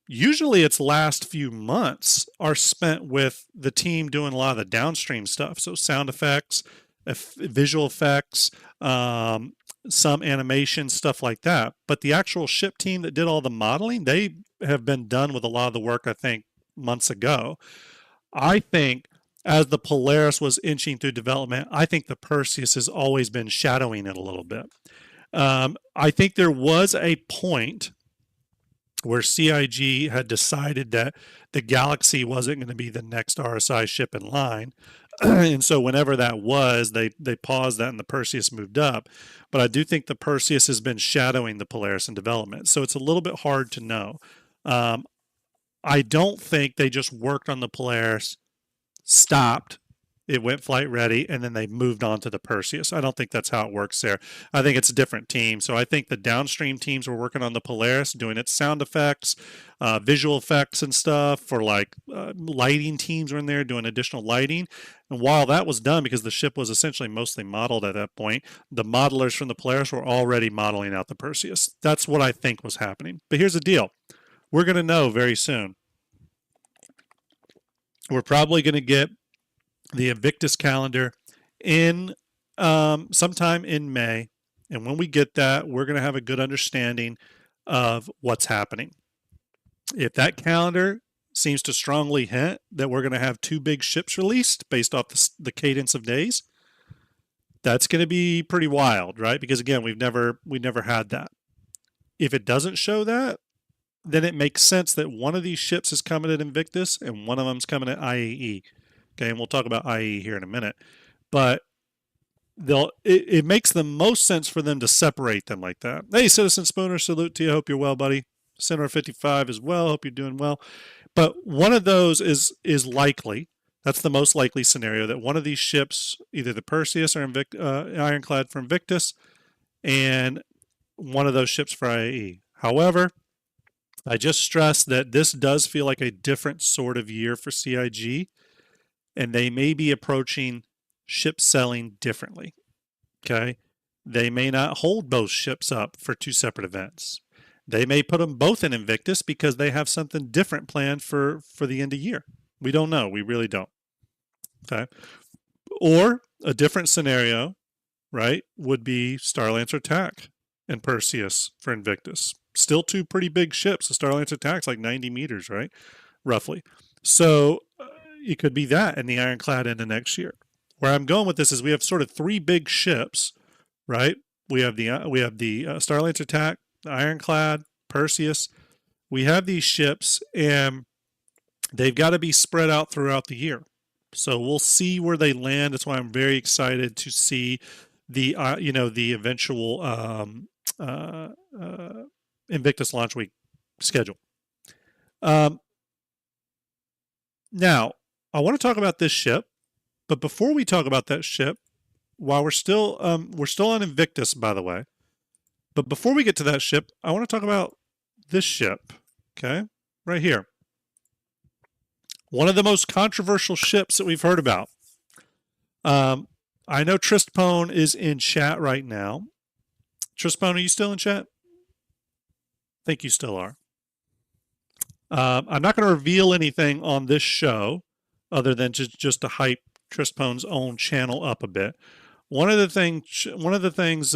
usually its last few months are spent with the team doing a lot of the downstream stuff. So sound effects, visual effects, some animation, stuff like that. But the actual ship team that did all the modeling, they have been done with a lot of the work, I think, months ago. I think as the Polaris was inching through development, I think the Perseus has always been shadowing it a little bit. I think there was a point where CIG had decided that the Galaxy wasn't going to be the next RSI ship in line. And so whenever that was, they paused that and the Perseus moved up. But I do think the Perseus has been shadowing the Polaris in development. So it's a little bit hard to know. I don't think they just worked on the Polaris, stopped, it went flight ready, and then they moved on to the Perseus. I don't think that's how it works there. I think it's a different team. So I think the downstream teams were working on the Polaris, doing its sound effects, visual effects and stuff for like lighting teams were in there doing additional lighting. And while that was done, because the ship was essentially mostly modeled at that point, the modelers from the Polaris were already modeling out the Perseus. That's what I think was happening. But here's the deal. We're going to know very soon. We're probably going to get the Invictus calendar in sometime in May. And when we get that, we're going to have a good understanding of what's happening. If that calendar seems to strongly hint that we're going to have 2 big ships released based off the cadence of days, that's going to be pretty wild, right? Because again, we've never had that. If it doesn't show that, then it makes sense that one of these ships is coming at Invictus and one of them's coming at IAE. Okay, and we'll talk about IAE here in a minute. But it makes the most sense for them to separate them like that. Hey, Citizen Spooner, salute to you. Hope you're well, buddy. Center 55 as well. Hope you're doing well. But one of those is likely. That's the most likely scenario, that one of these ships, either the Perseus or Ironclad for Invictus, and one of those ships for IAE. However, I just stress that this does feel like a different sort of year for CIG, and they may be approaching ship selling differently. Okay? They may not hold both ships up for 2 separate events. They may put them both in Invictus because they have something different planned for the end of year. We don't know. We really don't. Okay? Or a different scenario, right, would be Starlancer Attack and Perseus for Invictus. Still 2 pretty big ships. The Starlancer Attack's like 90 meters, right? Roughly. So it could be that and the Ironclad into next year. Where I'm going with this is we have sort of 3 big ships, right? We have the Starlancer Attack, the Ironclad, Perseus. We have these ships, and they've got to be spread out throughout the year. So we'll see where they land. That's why I'm very excited to see the the eventual Invictus launch week schedule. Now, I want to talk about this ship, but before we talk about that ship, while we're still on Invictus, by the way, but before we get to that ship, I want to talk about this ship, okay, right here. One of the most controversial ships that we've heard about. I know Tristpone is in chat right now. Tristpone, are you still in chat? I think you still are. I'm not going to reveal anything on this show other than just to hype Tristpone's own channel up a bit. One of the things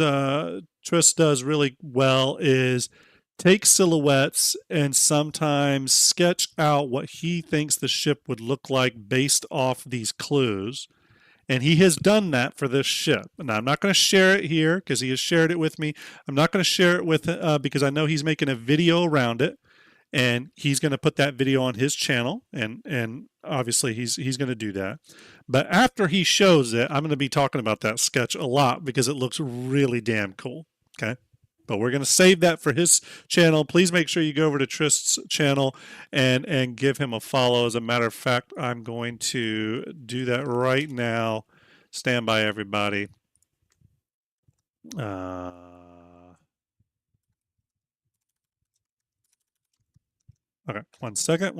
Trist does really well is take silhouettes and sometimes sketch out what he thinks the ship would look like based off these clues. And he has done that for this ship. Now, I'm not going to share it here because he has shared it with me. I'm not going to share it with because I know he's making a video around it. And he's going to put that video on his channel, and obviously he's going to do that. But after he shows it, I'm going to be talking about that sketch a lot because it looks really damn cool. Okay, but we're going to save that for his channel. Please make sure you go over to Trist's channel and give him a follow. As a matter of fact, I'm going to do that right now. Stand by, everybody. Okay, one second.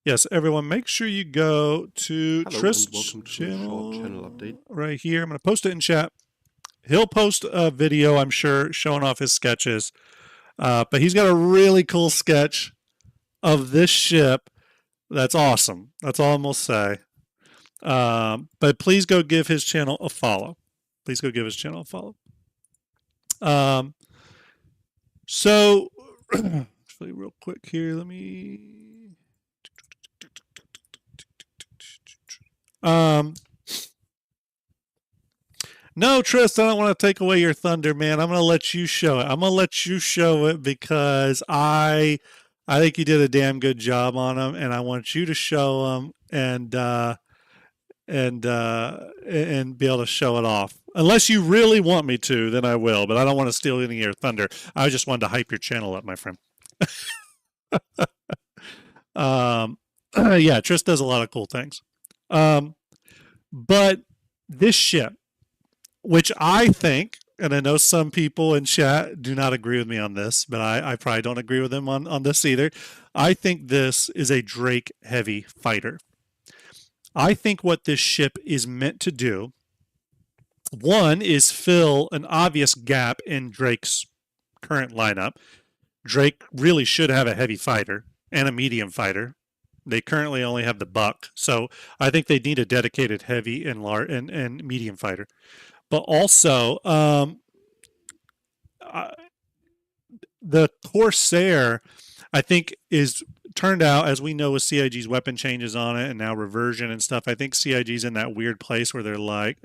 Yes, everyone, make sure you go to Trist's channel update right here. I'm going to post it in chat. He'll post a video, I'm sure, showing off his sketches. But he's got a really cool sketch of this ship. That's awesome. That's all I'm going to say. But please go give his channel a follow. So... Actually, real quick here, let me... No, Trist, I don't want to take away your thunder, man. I'm going to let you show it. Because I think you did a damn good job on them, and I want you to show them. And and be able to show it off. Unless you really want me to, then I will. But I don't want to steal any of your thunder. I just wanted to hype your channel up, my friend. Yeah, Triss does a lot of cool things. But this ship, which I think, and I know some people in chat do not agree with me on this, but I probably don't agree with them on this either. I think this is a Drake heavy fighter. I think what this ship is meant to do, one, is fill an obvious gap in Drake's current lineup. Drake really should have a heavy fighter and a medium fighter. They currently only have the Buck, so I think they need a dedicated heavy and medium fighter. But also, the Corsair, I think, is turned out, as we know with CIG's weapon changes on it and now reversion and stuff, I think CIG's in that weird place where they're like,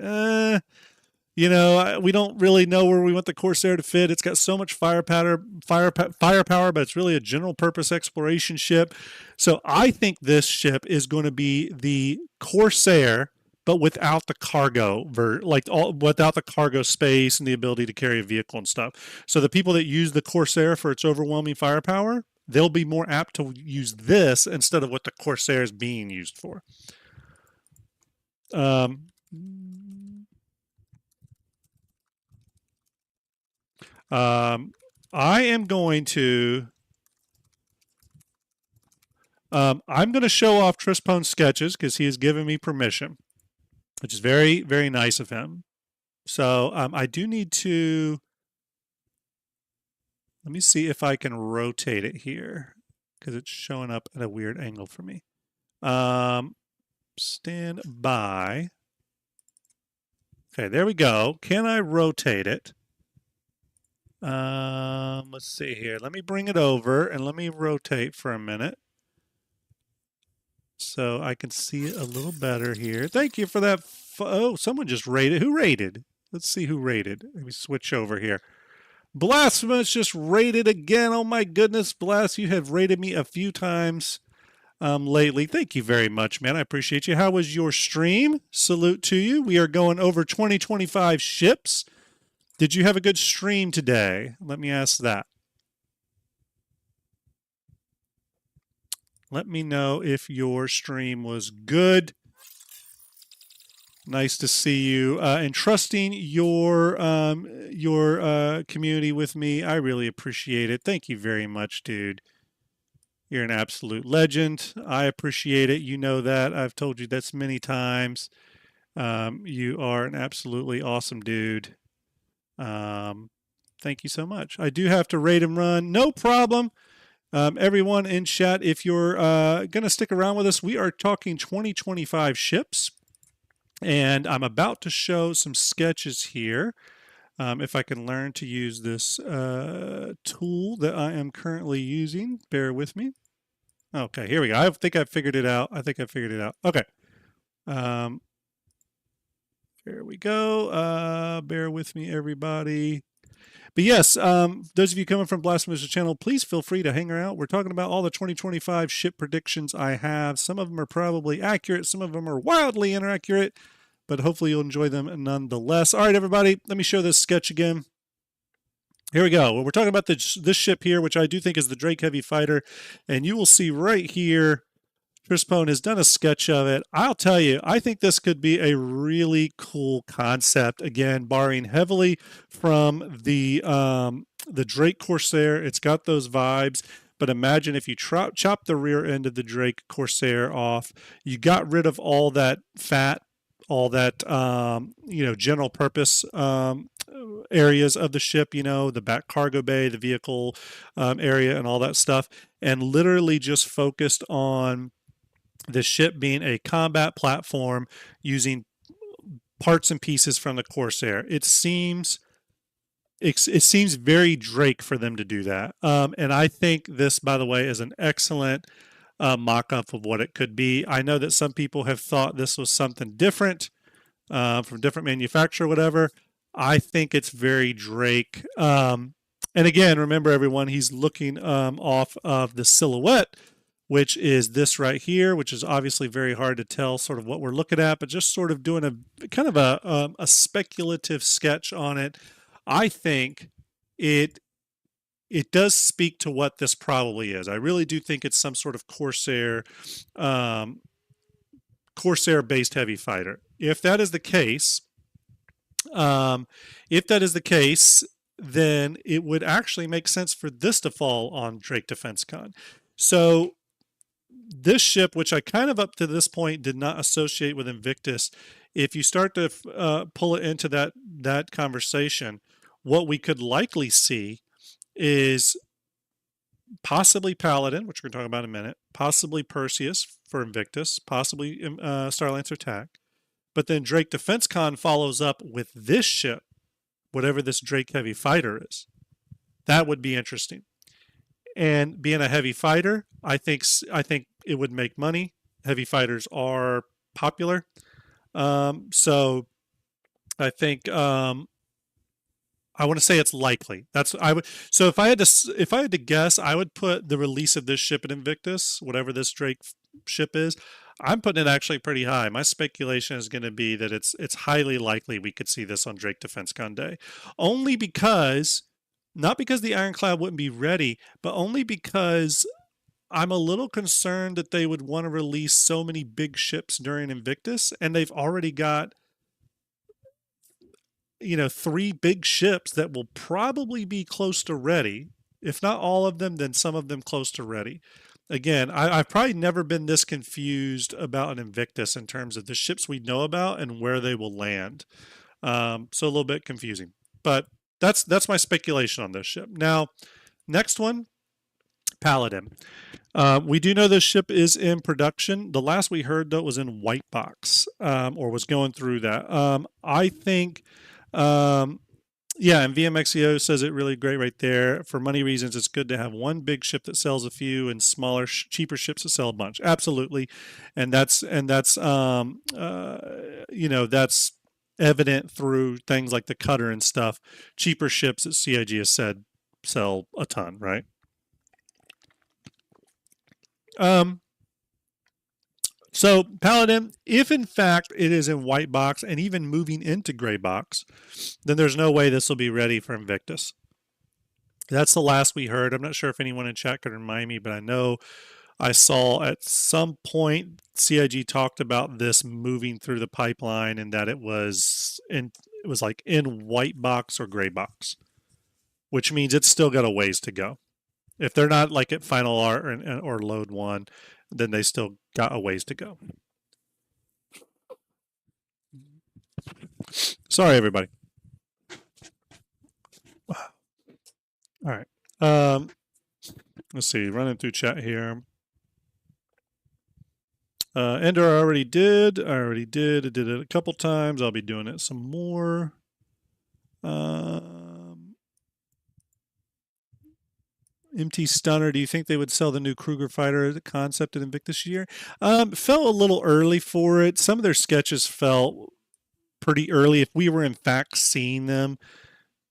we don't really know where we want the Corsair to fit. It's got so much firepower, but it's really a general purpose exploration ship. So I think this ship is going to be the Corsair, but without the cargo, without the cargo space and the ability to carry a vehicle and stuff. So the people that use the Corsair for its overwhelming firepower, they'll be more apt to use this instead of what the Corsair is being used for. I am going to show off Trispone's sketches because he has given me permission, which is very, very nice of him. So I do need to, let me see if I can rotate it here because it's showing up at a weird angle for me. Stand by. Okay, there we go. Can I rotate it? Let's see here. Let me bring it over and let me rotate for a minute so I can see it a little better here. Thank you for that. Oh, someone just rated. Who rated? Let's see who rated. Let me switch over here. Blasphemous just rated again. Oh my goodness, Blast, you have rated me a few times lately. Thank you very much, man. I appreciate you. How was your stream? Salute to you. We are going over 2025 ships. Did you have a good stream today? Let me ask that. Let me know if your stream was good. Nice to see you entrusting your community with me. I really appreciate it. Thank you very much, dude. You're an absolute legend. I appreciate it. You know that. I've told you this many times. You are an absolutely awesome dude. Thank you so much. I do have to rate and run. No problem. Everyone in chat, if you're going to stick around with us, we are talking 2025 ships. And I'm about to show some sketches here. If I can learn to use this tool that I am currently using, bear with me. Okay, here we go. I think I figured it out. Okay. There we go. Bear with me, everybody. But yes, those of you coming from Blasphemous channel, please feel free to hang out. We're talking about all the 2025 ship predictions I have. Some of them are probably accurate. Some of them are wildly inaccurate, but hopefully you'll enjoy them nonetheless. All right, everybody, let me show this sketch again. Here we go. Well, we're talking about this ship here, which I do think is the Drake Heavy Fighter, and you will see right here, Trispone has done a sketch of it. I'll tell you, I think this could be a really cool concept. Again, borrowing heavily from the Drake Corsair. It's got those vibes. But imagine if you chop the rear end of the Drake Corsair off, you got rid of all that fat, all that general purpose areas of the ship, the back cargo bay, the vehicle area, and all that stuff, and literally just focused on the ship being a combat platform using parts and pieces from the Corsair. It seems very Drake for them to do that. And I think this, by the way, is an excellent mock-up of what it could be. I know that some people have thought this was something different from different manufacturer, whatever. I think it's very Drake. And again, remember everyone, he's looking off of the silhouette, which is this right here, which is obviously very hard to tell sort of what we're looking at, but just sort of doing a kind of a speculative sketch on it. I think it does speak to what this probably is. I really do think it's some sort of Corsair based heavy fighter. If that is the case, then it would actually make sense for this to fall on Drake Defense Con. So this ship, which I kind of up to this point did not associate with Invictus, if you start to pull it into that conversation, what we could likely see is possibly Paladin, which we're going to talk about in a minute, possibly Perseus for Invictus, possibly Starlancer TAC. But then Drake Defense Con follows up with this ship, whatever this Drake heavy fighter is. That would be interesting. And being a heavy fighter, I think it would make money. Heavy fighters are popular. So I think I want to say it's likely. So if I had to guess, I would put the release of this ship at Invictus, whatever this Drake ship is. I'm putting it actually pretty high. My speculation is going to be that it's highly likely we could see this on Drake Defense Con Day. Only because, not because the Ironclad wouldn't be ready, but only because I'm a little concerned that they would want to release so many big ships during Invictus, and they've already got 3 big ships that will probably be close to ready. If not all of them, then some of them close to ready. Again, I've probably never been this confused about an Invictus in terms of the ships we know about and where they will land. So a little bit confusing, but that's my speculation on this ship. Now, next one, Paladin. We do know this ship is in production. The last we heard, though, was in white box, or was going through that. I think, and VMXEO says it really great right there. For money reasons, it's good to have one big ship that sells a few and smaller, cheaper ships that sell a bunch. Absolutely, and that's that's evident through things like the Cutter and stuff. Cheaper ships that CIG has said sell a ton, right? So Paladin, if in fact it is in white box and even moving into gray box, then there's no way this will be ready for Invictus. That's the last we heard. I'm not sure if anyone in chat could remind me, but I know I saw at some point CIG talked about this moving through the pipeline and that it was like in white box or gray box, which means it's still got a ways to go. If they're not like at final art or load 1, then they still got a ways to go. Sorry, everybody. All right. Let's see. Running through chat here. Ender, I already did. I did it a couple times. I'll be doing it some more. MT Stunner, do you think they would sell the new Kruger fighter the concept at Invictus year? Felt a little early for it. Some of their sketches felt pretty early. If we were in fact seeing them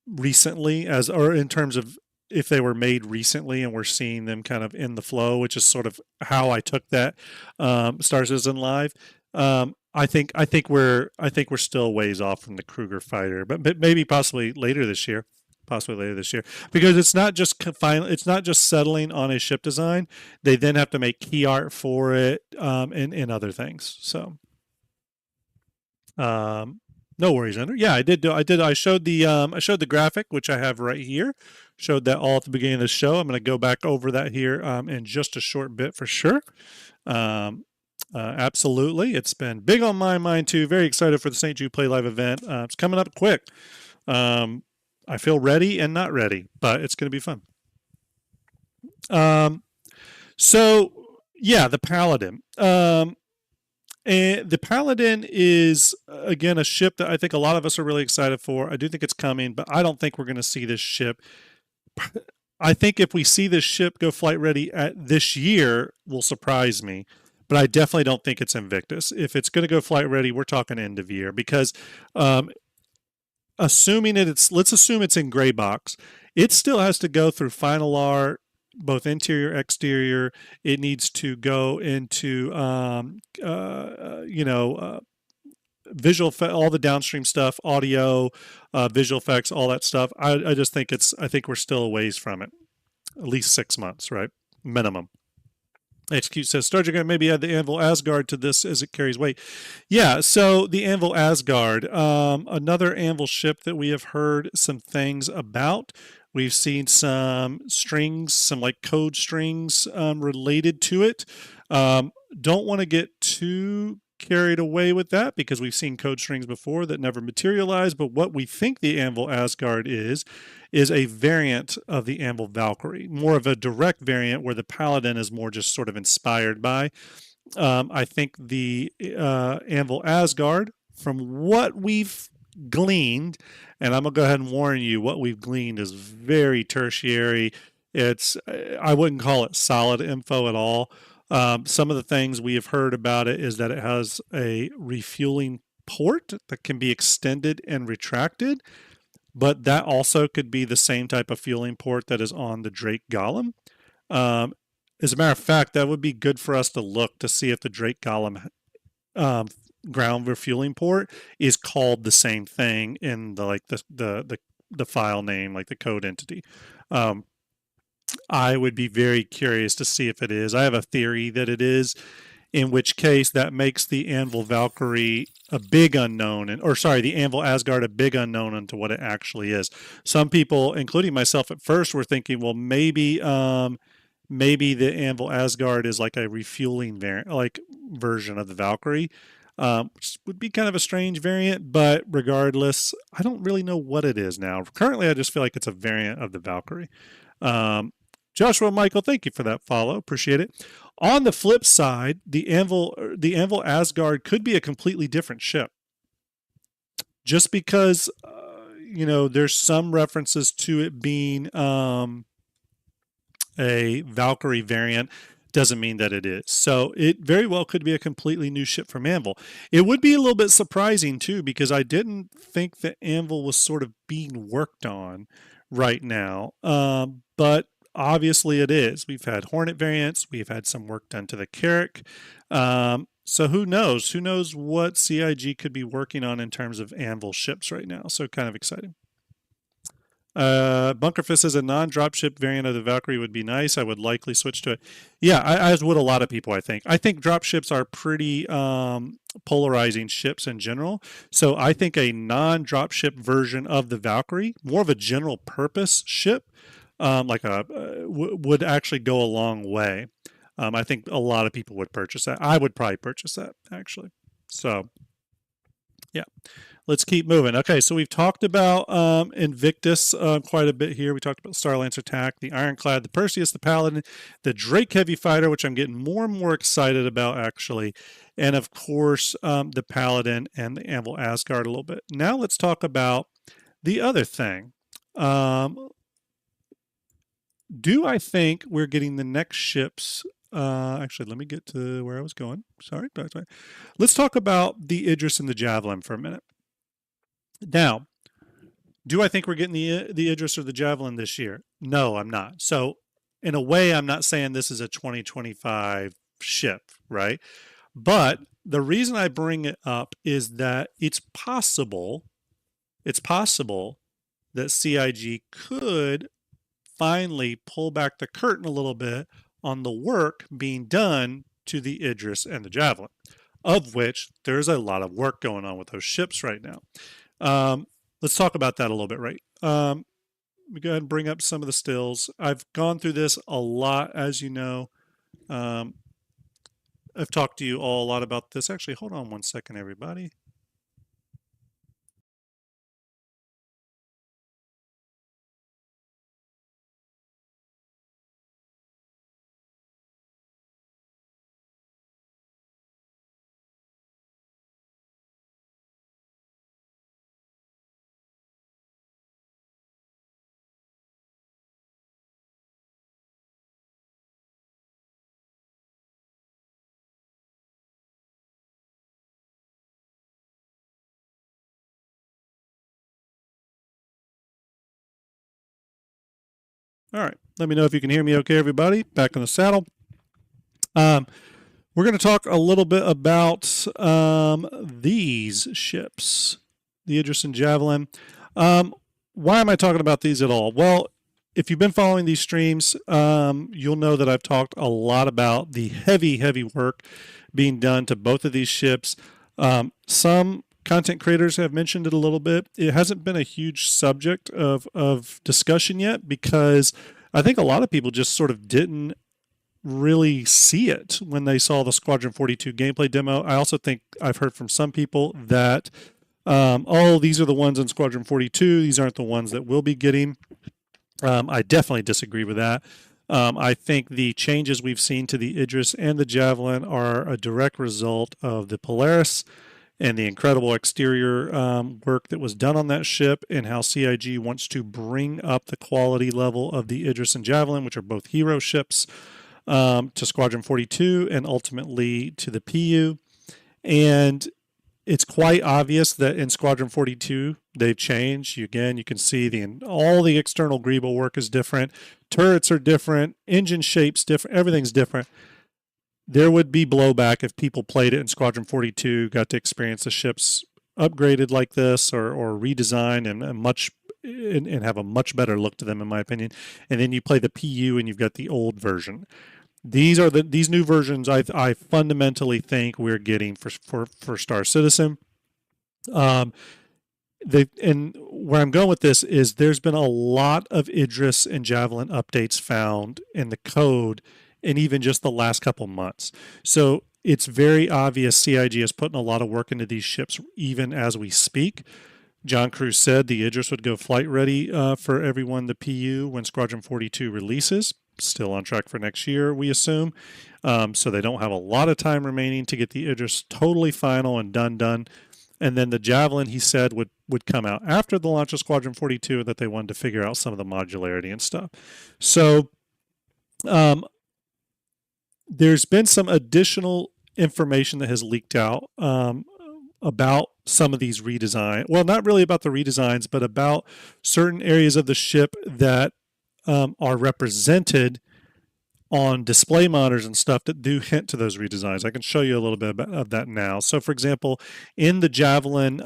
recently, or in terms of if they were made recently and we're seeing them kind of in the flow, which is sort of how I took that Star Citizen Live. I think we're still ways off from the Kruger fighter, but maybe possibly later this year. Because it's not just settling on a ship design. They then have to make key art for it and other things. So no worries, Ender. Yeah, I did. I showed the graphic, which I have right here. Showed that all at the beginning of the show. I'm going to go back over that here in just a short bit for sure. Absolutely, it's been big on my mind too. Very excited for the St. Jude Play Live event. It's coming up quick. I feel ready and not ready, but it's going to be fun. So yeah, the Paladin. And the Paladin is, again, a ship that I think a lot of us are really excited for. I do think it's coming, but I don't think we're going to see this ship. I think if we see this ship go flight ready at this year, will surprise me. But I definitely don't think it's Invictus. If it's going to go flight ready, we're talking end of year, because let's assume it's in gray box. It still has to go through final art, both interior, exterior. It needs to go into, visual, all the downstream stuff, audio, visual effects, all that stuff. I just think I think we're still a ways from it. At least 6 months, right? Minimum. HQ says, Starjump maybe add the Anvil Asgard to this as it carries weight. Yeah, so the Anvil Asgard, another Anvil ship that we have heard some things about. We've seen some strings, some like code strings related to it. Don't want to get too carried away with that because we've seen code strings before that never materialized, but what we think the Anvil Asgard is a variant of the Anvil Valkyrie, more of a direct variant where the Paladin is more just sort of inspired by. I think the Anvil Asgard, from what we've gleaned, and I'm gonna go ahead and warn you, what we've gleaned is very tertiary. I wouldn't call it solid info at all. Some of the things we have heard about it is that it has a refueling port that can be extended and retracted, but that also could be the same type of fueling port that is on the Drake Golem. As a matter of fact, that would be good for us to look to see if the Drake Golem ground refueling port is called the same thing in the file name, like the code entity. I would be very curious to see if it is. I have a theory that it is, in which case that makes the Anvil Valkyrie a big unknown, the Anvil Asgard a big unknown into what it actually is. Some people, including myself at first, were thinking, well, maybe the Anvil Asgard is like a refueling version of the Valkyrie, which would be kind of a strange variant, but regardless, I don't really know what it is now. Currently, I just feel like it's a variant of the Valkyrie. Joshua Michael, thank you for that follow. Appreciate it. On the flip side, the Anvil Asgard could be a completely different ship. Just because, there's some references to it being a Valkyrie variant doesn't mean that it is. So it very well could be a completely new ship from Anvil. It would be a little bit surprising too, because I didn't think that Anvil was sort of being worked on right now. But obviously it is. We've had Hornet variants. We've had some work done to the Carrack. So who knows? Who knows what CIG could be working on in terms of Anvil ships right now? So kind of exciting. Bunkerfist says a non-dropship variant of the Valkyrie would be nice. I would likely switch to it. Yeah, as would a lot of people, I think. I think dropships are pretty polarizing ships in general. So I think a non-dropship version of the Valkyrie, more of a general purpose ship, would actually go a long way. I think a lot of people would purchase that. I would probably purchase that, actually. So, yeah. Let's keep moving. Okay, so we've talked about Invictus quite a bit here. We talked about Starlancer Attack, the Ironclad, the Perseus, the Paladin, the Drake Heavy Fighter, which I'm getting more and more excited about, actually, and of course, the Paladin and the Anvil Asgard a little bit. Now let's talk about the other thing. Do I think we're getting the next ships? Actually, let me get to where I was going. Sorry. Let's talk about the Idris and the Javelin for a minute. Now, do I think we're getting the Idris or the Javelin this year? No, I'm not. So, in a way, I'm not saying this is a 2025 ship, right? But the reason I bring it up is that it's possible that CIG could finally pull back the curtain a little bit on the work being done to the Idris and the Javelin, of which there's a lot of work going on with those ships right now. Let's talk about that a little bit, right? Let me go ahead and bring up some of the stills. I've gone through this a lot, as you know. I've talked to you all a lot about this. Actually, hold on one second, everybody. All right. Let me know if you can hear me okay, everybody. Back in the saddle. We're going to talk a little bit about these ships, the Idris and Javelin. Why am I talking about these at all? Well, if you've been following these streams, you'll know that I've talked a lot about the heavy work being done to both of these ships. Some content creators have mentioned it a little bit. It hasn't been a huge subject of discussion yet because I think a lot of people just sort of didn't really see it when they saw the Squadron 42 gameplay demo. I also think I've heard from some people that, oh, these are the ones in Squadron 42. These aren't the ones that we'll be getting. I definitely disagree with that. I think the changes we've seen to the Idris and the Javelin are a direct result of the Polaris and the incredible exterior work that was done on that ship, and how CIG wants to bring up the quality level of the Idris and Javelin, which are both hero ships, to Squadron 42 and ultimately to the PU. And it's quite obvious that in Squadron 42 they've changed. Again, you can see all the external greeble work is different. Turrets are different. Engine shapes different. Everything's different. There would be blowback if people played it in Squadron 42, got to experience the ships upgraded like this or redesigned and have a much better look to them, in my opinion. And then you play the PU and you've got the old version. These new versions I fundamentally think we're getting for Star Citizen. And where I'm going with this is there's been a lot of Idris and Javelin updates found in the code in even just the last couple months. So it's very obvious CIG is putting a lot of work into these ships even as we speak. John Cruz said the Idris would go flight ready for everyone, the PU, when Squadron 42 releases. Still on track for next year, we assume. So they don't have a lot of time remaining to get the Idris totally final and done. And then the Javelin, he said, would come out after the launch of Squadron 42, that they wanted to figure out some of the modularity and stuff. So there's been some additional information that has leaked out about some of these redesigns. Well, not really about the redesigns, but about certain areas of the ship that are represented on display monitors and stuff that do hint to those redesigns. I can show you a little bit of that now. So for example, in the Javelin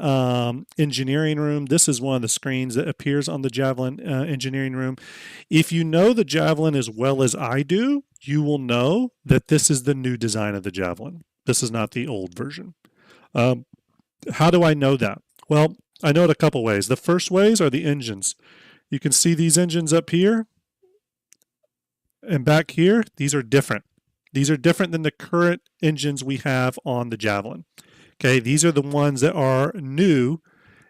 engineering room, this is one of the screens that appears on the Javelin engineering room. If you know the Javelin as well as I do, you will know that this is the new design of the Javelin. This is not the old version. How do I know that? Well, I know it a couple ways. The first ways are the engines. You can see these engines up here and back here. These are different. These are different than the current engines we have on the Javelin. Okay, these are the ones that are new,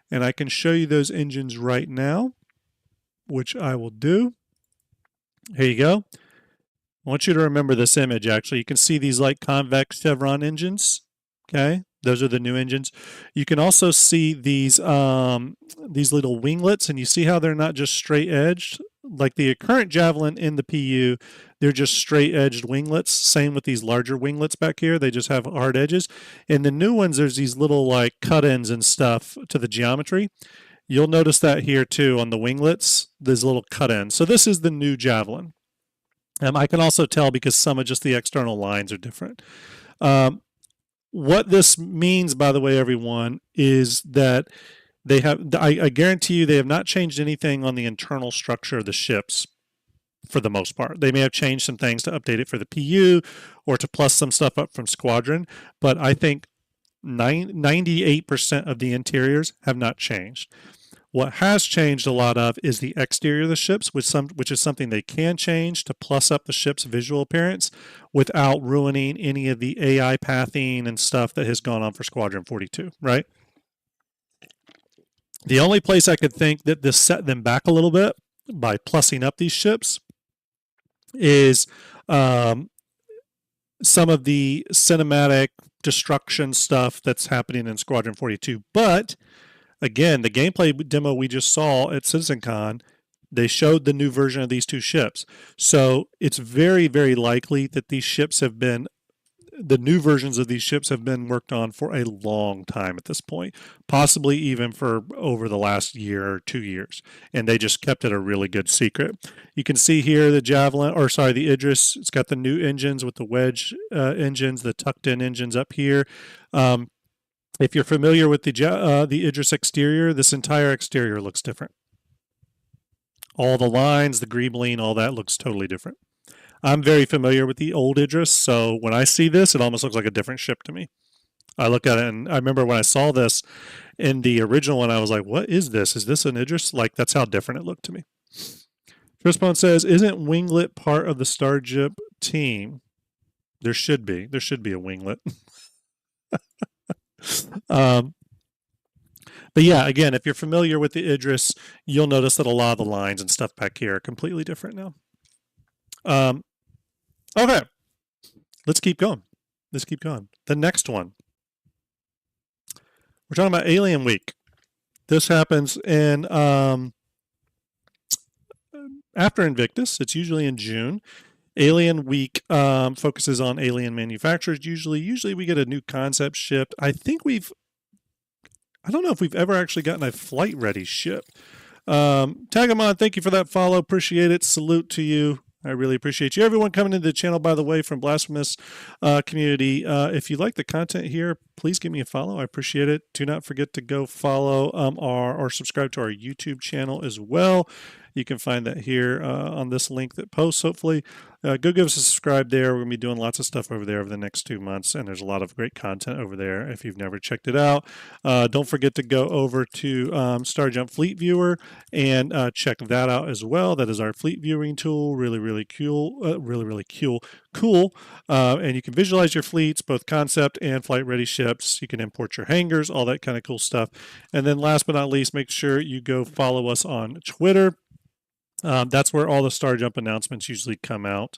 and I can show you those engines right now, which I will do. Here you go. I want you to remember this image, actually. You can see these like convex chevron engines. Okay, those are the new engines. You can also see these little winglets, and you see how they're not just straight edged like the current Javelin in the PU. They're just straight edged winglets. Same with these larger winglets back here. They just have hard edges. In the new ones, there's these little like cut ends and stuff to the geometry. You'll notice that here too on the winglets. There's little cut ends. So this is the new Javelin. I can also tell because some of just the external lines are different. What this means, by the way, everyone, is that they have, I guarantee you they have not changed anything on the internal structure of the ships for the most part. They may have changed some things to update it for the PU or to plus some stuff up from Squadron, but I think 98% of the interiors have not changed. What has changed a lot of is the exterior of the ships, which is something they can change to plus up the ship's visual appearance without ruining any of the AI pathing and stuff that has gone on for Squadron 42, right? The only place I could think that this set them back a little bit by plussing up these ships is some of the cinematic destruction stuff that's happening in Squadron 42. But again, the gameplay demo we just saw at CitizensCon, they showed the new version of these two ships. So it's very, very likely that these ships have been the new versions of these ships have been worked on for a long time at this point, possibly even for over the last year or 2 years, and they just kept it a really good secret. You can see here the the Idris. It's got the new engines with the wedge engines, the tucked-in engines up here. If you're familiar with the Idris exterior, this entire exterior looks different. All the lines, the greebling, all that looks totally different. I'm very familiar with the old Idris, so when I see this, it almost looks like a different ship to me. I look at it, and I remember when I saw this in the original one, I was like, what is this? Is this an Idris? Like, that's how different it looked to me. Trispon says, isn't Winglet part of the Starjump team? There should be. There should be a Winglet. But yeah, again, if you're familiar with the Idris, you'll notice that a lot of the lines and stuff back here are completely different now. Okay, let's keep going. The next one. We're talking about Alien Week. This happens in after Invictus. It's usually in June. Alien Week focuses on alien manufacturers. Usually we get a new concept ship. I don't know if we've ever actually gotten a flight-ready ship. Tagamon, thank you for that follow. Appreciate it. Salute to you. I really appreciate you. Everyone coming into the channel, by the way, from Blasphemous community. If you like the content here, please give me a follow. I appreciate it. Do not forget to go follow or subscribe to our YouTube channel as well. You can find that here on this link that posts, hopefully. Go give us a subscribe there. We're going to be doing lots of stuff over there over the next 2 months, and there's a lot of great content over there if you've never checked it out. Don't forget to go over to Starjump Fleet Viewer and check that out as well. That is our fleet viewing tool. Really cool. And you can visualize your fleets, both concept and flight-ready ships. You can import your hangars, all that kind of cool stuff. And then last but not least, make sure you go follow us on Twitter. That's where all the Starjump announcements usually come out,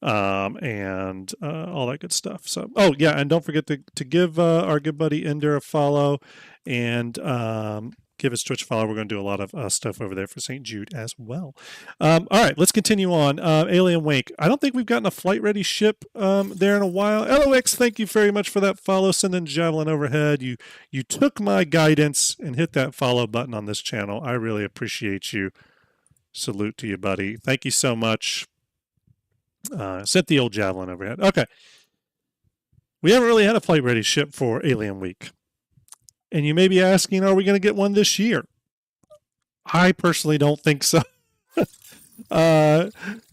and all that good stuff. So, oh yeah, and don't forget to give our good buddy Ender a follow, and give his Twitch follow. We're going to do a lot of stuff over there for St. Jude as well. All right, let's continue on. Alien Wake. I don't think we've gotten a flight-ready ship there in a while. LOX, thank you very much for that follow. Sending Javelin overhead. You took my guidance and hit that follow button on this channel. I really appreciate you. Salute to you, buddy. Thank you so much. Set the old Javelin overhead. Okay. We haven't really had a flight-ready ship for Alien Week. And you may be asking, are we going to get one this year? I personally don't think so.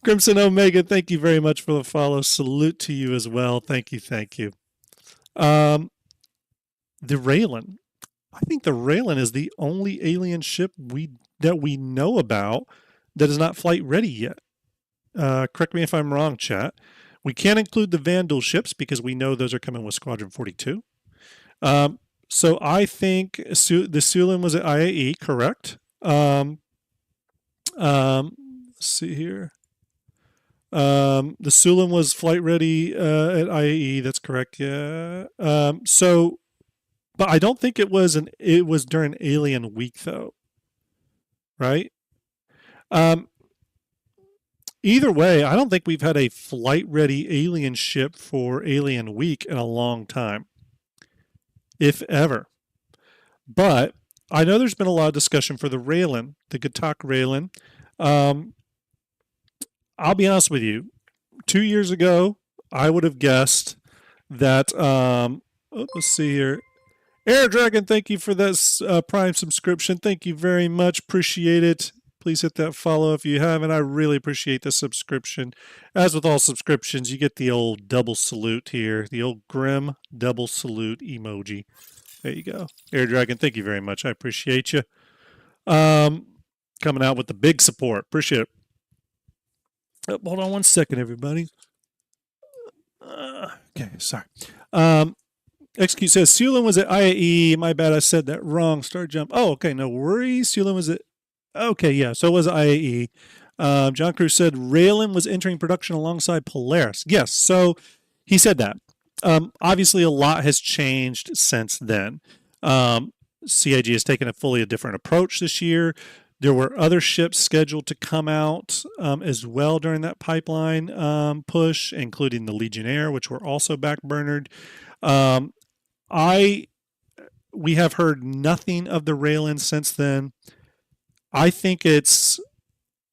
Crimson Omega, thank you very much for the follow. Salute to you as well. Thank you. The Raylan. I think the Raylan is the only alien ship that we know about that is not flight ready yet. Correct me if I'm wrong, chat. We can't include the Vandal ships because we know those are coming with Squadron 42. So I think the Sulin was at IAE, correct? Let's see here. The Sulin was flight ready at IAE. That's correct. Yeah. But I don't think it was during Alien Week though. Right? Either way, I don't think we've had a flight-ready alien ship for Alien Week in a long time, if ever. But I know there's been a lot of discussion for the Raylan, the Gatak Raylan. I'll be honest with you. 2 years ago, I would have guessed that. Let's see here. Air Dragon, thank you for this Prime subscription. Thank you very much. Appreciate it. Please hit that follow if you haven't. I really appreciate the subscription. As with all subscriptions, you get the old double salute here, the old grim double salute emoji. There you go. Air Dragon, thank you very much. I appreciate you. Coming out with the big support. Appreciate it. Hold on one second, everybody. Okay, sorry. XQ says, Sulin was at IAE. My bad, I said that wrong. Starjump. Oh, okay, no worries. Sulin was at... Okay, yeah, so it was IAE. John Cruz said Raylan was entering production alongside Polaris. Yes, so he said that. Obviously, a lot has changed since then. CIG has taken a fully different approach this year. There were other ships scheduled to come out as well during that pipeline push, including the Legionnaire, which were also backburnered. We have heard nothing of the Raylan since then. I think it's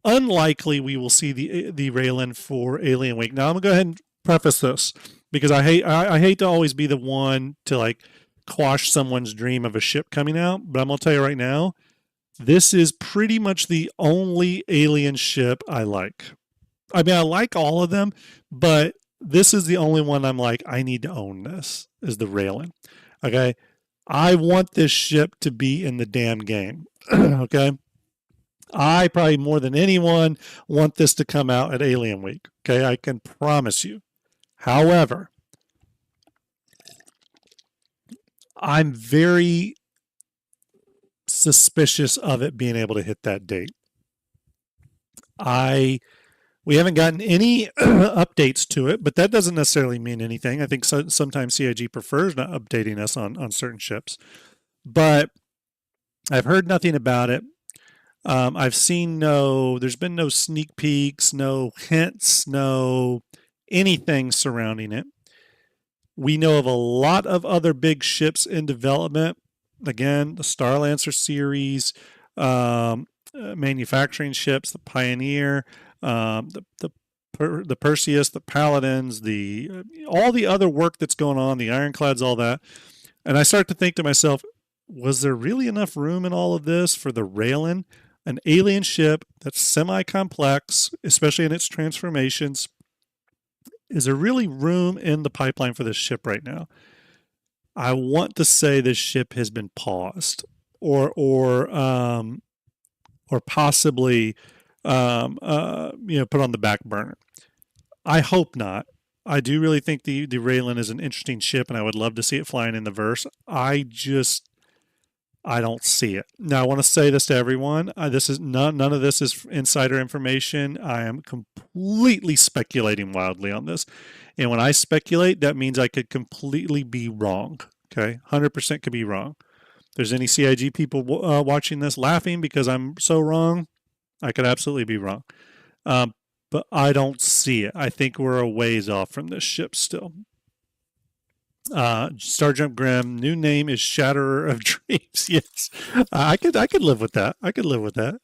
unlikely we will see the Raylan for Alien Week. Now I'm gonna go ahead and preface this because I hate to always be the one to like quash someone's dream of a ship coming out, but I'm gonna tell you right now, this is pretty much the only alien ship I like. I mean, I like all of them, but this is the only one I'm like, I need to own this, is the Raylan. Okay. I want this ship to be in the damn game. Okay. I probably more than anyone want this to come out at Alien Week. Okay. I can promise you. However, I'm very suspicious of it being able to hit that date. We haven't gotten any updates to it, but that doesn't necessarily mean anything. I think sometimes CIG prefers not updating us on certain ships, but I've heard nothing about it. I've seen there's been no sneak peeks, no hints, no anything surrounding it. We know of a lot of other big ships in development. Again, the Starlancer series, manufacturing ships, the Pioneer, the Perseus, the Paladins, all the other work that's going on, the Ironclads, all that. And I start to think to myself, was there really enough room in all of this for the Raylan, an alien ship that's semi-complex, especially in its transformations? Is there really room in the pipeline for this ship right now? I want to say this ship has been paused, or possibly, put on the back burner. I hope not. I do really think the Raylan is an interesting ship, and I would love to see it flying in the verse. I don't see it. Now, I want to say this to everyone. This is none of this is insider information. I am completely speculating wildly on this. And when I speculate, that means I could completely be wrong. Okay. 100% could be wrong. If there's any CIG people watching this laughing because I'm so wrong, I could absolutely be wrong. But I don't see it. I think we're a ways off from this ship still. Starjump Grim, new name is Shatterer of Dreams. Yes, I could live with that. I could live with that.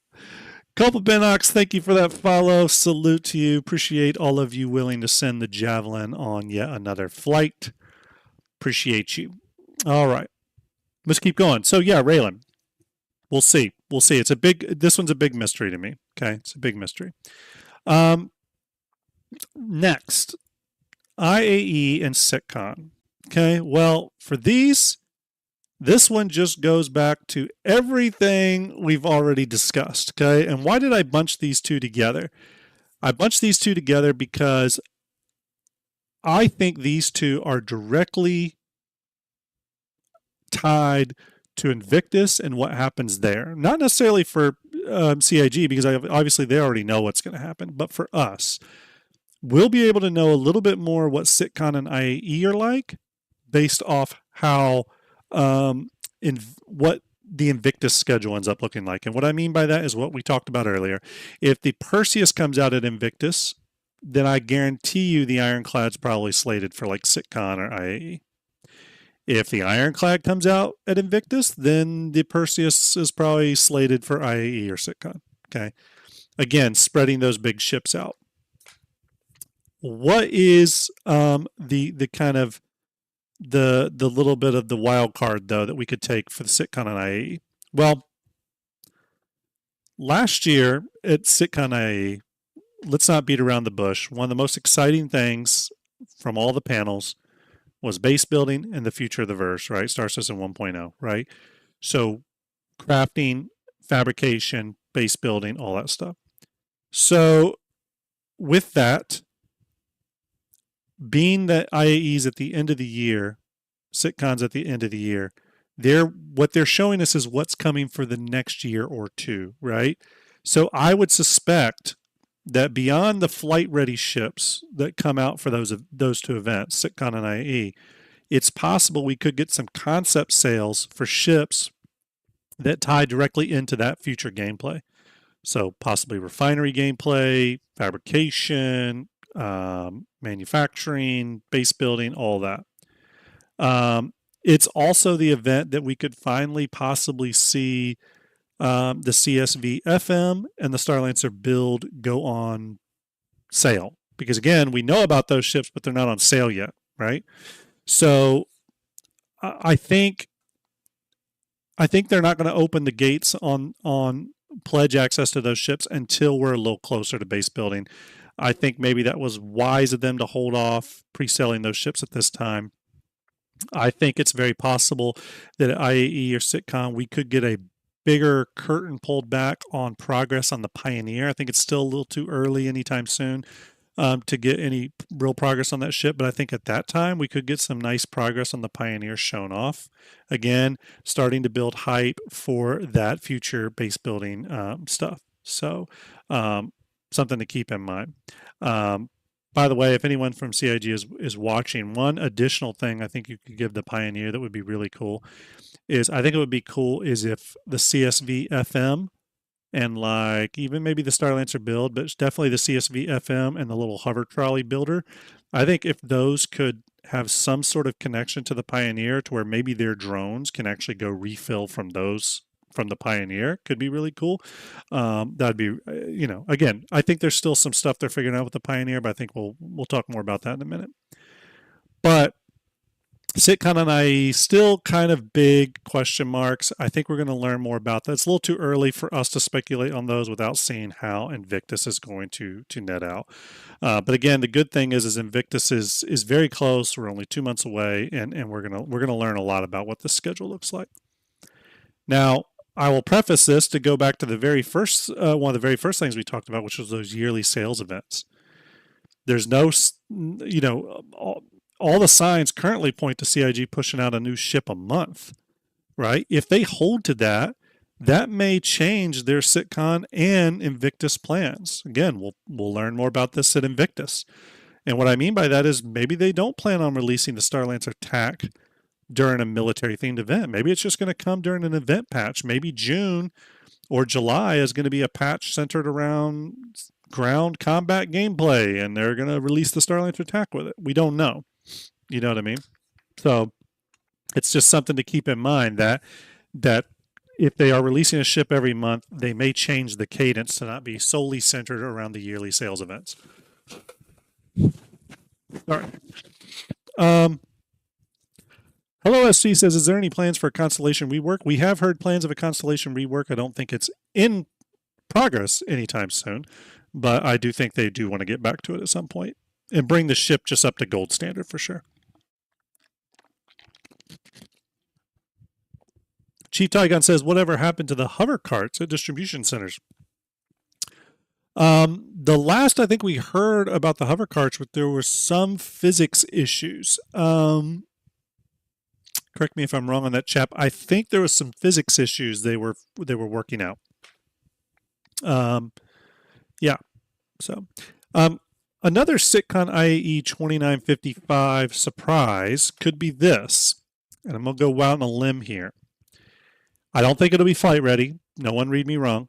Culpa Benox, thank you for that follow. Salute to you. Appreciate all of you willing to send the Javelin on yet another flight. Appreciate you. All right, let's keep going. So yeah, Raylan. We'll see. We'll see. This one's a big mystery to me. Okay, it's a big mystery. Next, IAE and CitCon. Okay, well, for this one just goes back to everything we've already discussed. Okay, and why did I bunch these two together? I bunched these two together because I think these two are directly tied to Invictus and what happens there. Not necessarily for CIG, because obviously they already know what's going to happen, but for us, we'll be able to know a little bit more what CitCon and IAE are like based off how what the Invictus schedule ends up looking like. And what I mean by that is what we talked about earlier. If the Perseus comes out at Invictus, then I guarantee you the Ironclad's probably slated for like CitCon or IAE. If the Ironclad comes out at Invictus, then the Perseus is probably slated for IAE or CitCon. Okay. Again, spreading those big ships out. What is the kind of the little bit of the wild card though that we could take for the CitCon and IAE? Well, last year at CitCon IAE, let's not beat around the bush. One of the most exciting things from all the panels was base building and the future of the verse, right? Star System 1.0, right? So crafting, fabrication, base building, all that stuff. So with that, being that IAE's at the end of the year, CitCon's at the end of the year, what they're showing us is what's coming for the next year or two, right? So I would suspect that beyond the flight-ready ships that come out for those two events, CitCon and IAE, it's possible we could get some concept sales for ships that tie directly into that future gameplay. So possibly refinery gameplay, fabrication, manufacturing, base building, all that. It's also the event that we could finally possibly see the CSV FM and the Starlancer build go on sale. Because again, we know about those ships, but they're not on sale yet, right? So I think they're not going to open the gates on pledge access to those ships until we're a little closer to base building. I think maybe that was wise of them to hold off pre-selling those ships at this time. I think it's very possible that at IAE or CitCon we could get a bigger curtain pulled back on progress on the Pioneer. I think it's still a little too early anytime soon to get any real progress on that ship, but I think at that time we could get some nice progress on the Pioneer shown off. Again, starting to build hype for that future base building stuff. So something to keep in mind. By the way, if anyone from CIG is watching, one additional thing I think you could give the Pioneer that would be really cool is I think it would be cool is if the CSV FM and like even maybe the Starlancer build, but it's definitely the CSV FM and the little hover trolley builder. I think if those could have some sort of connection to the Pioneer to where maybe their drones can actually go refill from those from the Pioneer could be really cool. That'd be, again, I think there's still some stuff they're figuring out with the Pioneer, but I think we'll talk more about that in a minute. But CitCon and IE still kind of big question marks. I think we're going to learn more about that. It's a little too early for us to speculate on those without seeing how Invictus is going to net out. But again, the good thing is Invictus is very close. We're only 2 months away, and we're gonna learn a lot about what the schedule looks like. Now, I will preface this to go back to the very first one of the very first things we talked about, which was those yearly sales events. There's no, all the signs currently point to CIG pushing out a new ship a month, right? If they hold to that, that may change their CitCon and Invictus plans. Again, we'll learn more about this at Invictus. And what I mean by that is maybe they don't plan on releasing the Starlancer TAC during a military-themed event. Maybe it's just going to come during an event patch. Maybe June or July is going to be a patch centered around ground combat gameplay, and they're going to release the Starlancer TAC with it. We don't know. You know what I mean? So it's just something to keep in mind that if they are releasing a ship every month, they may change the cadence to not be solely centered around the yearly sales events. All right. Hello SC says, is there any plans for a Constellation rework? We have heard plans of a Constellation rework. I don't think it's in progress anytime soon, but I do think they do want to get back to it at some point and bring the ship just up to gold standard for sure. Chief Tygon says, whatever happened to the hover carts at distribution centers? The last I think we heard about the hover carts, there were some physics issues. Correct me if I'm wrong on that, chap. I think there was some physics issues they were working out. Yeah. So, another CitCon IAE 2955 surprise could be this, and I'm gonna go out on a limb here. I don't think it'll be flight ready. No one read me wrong.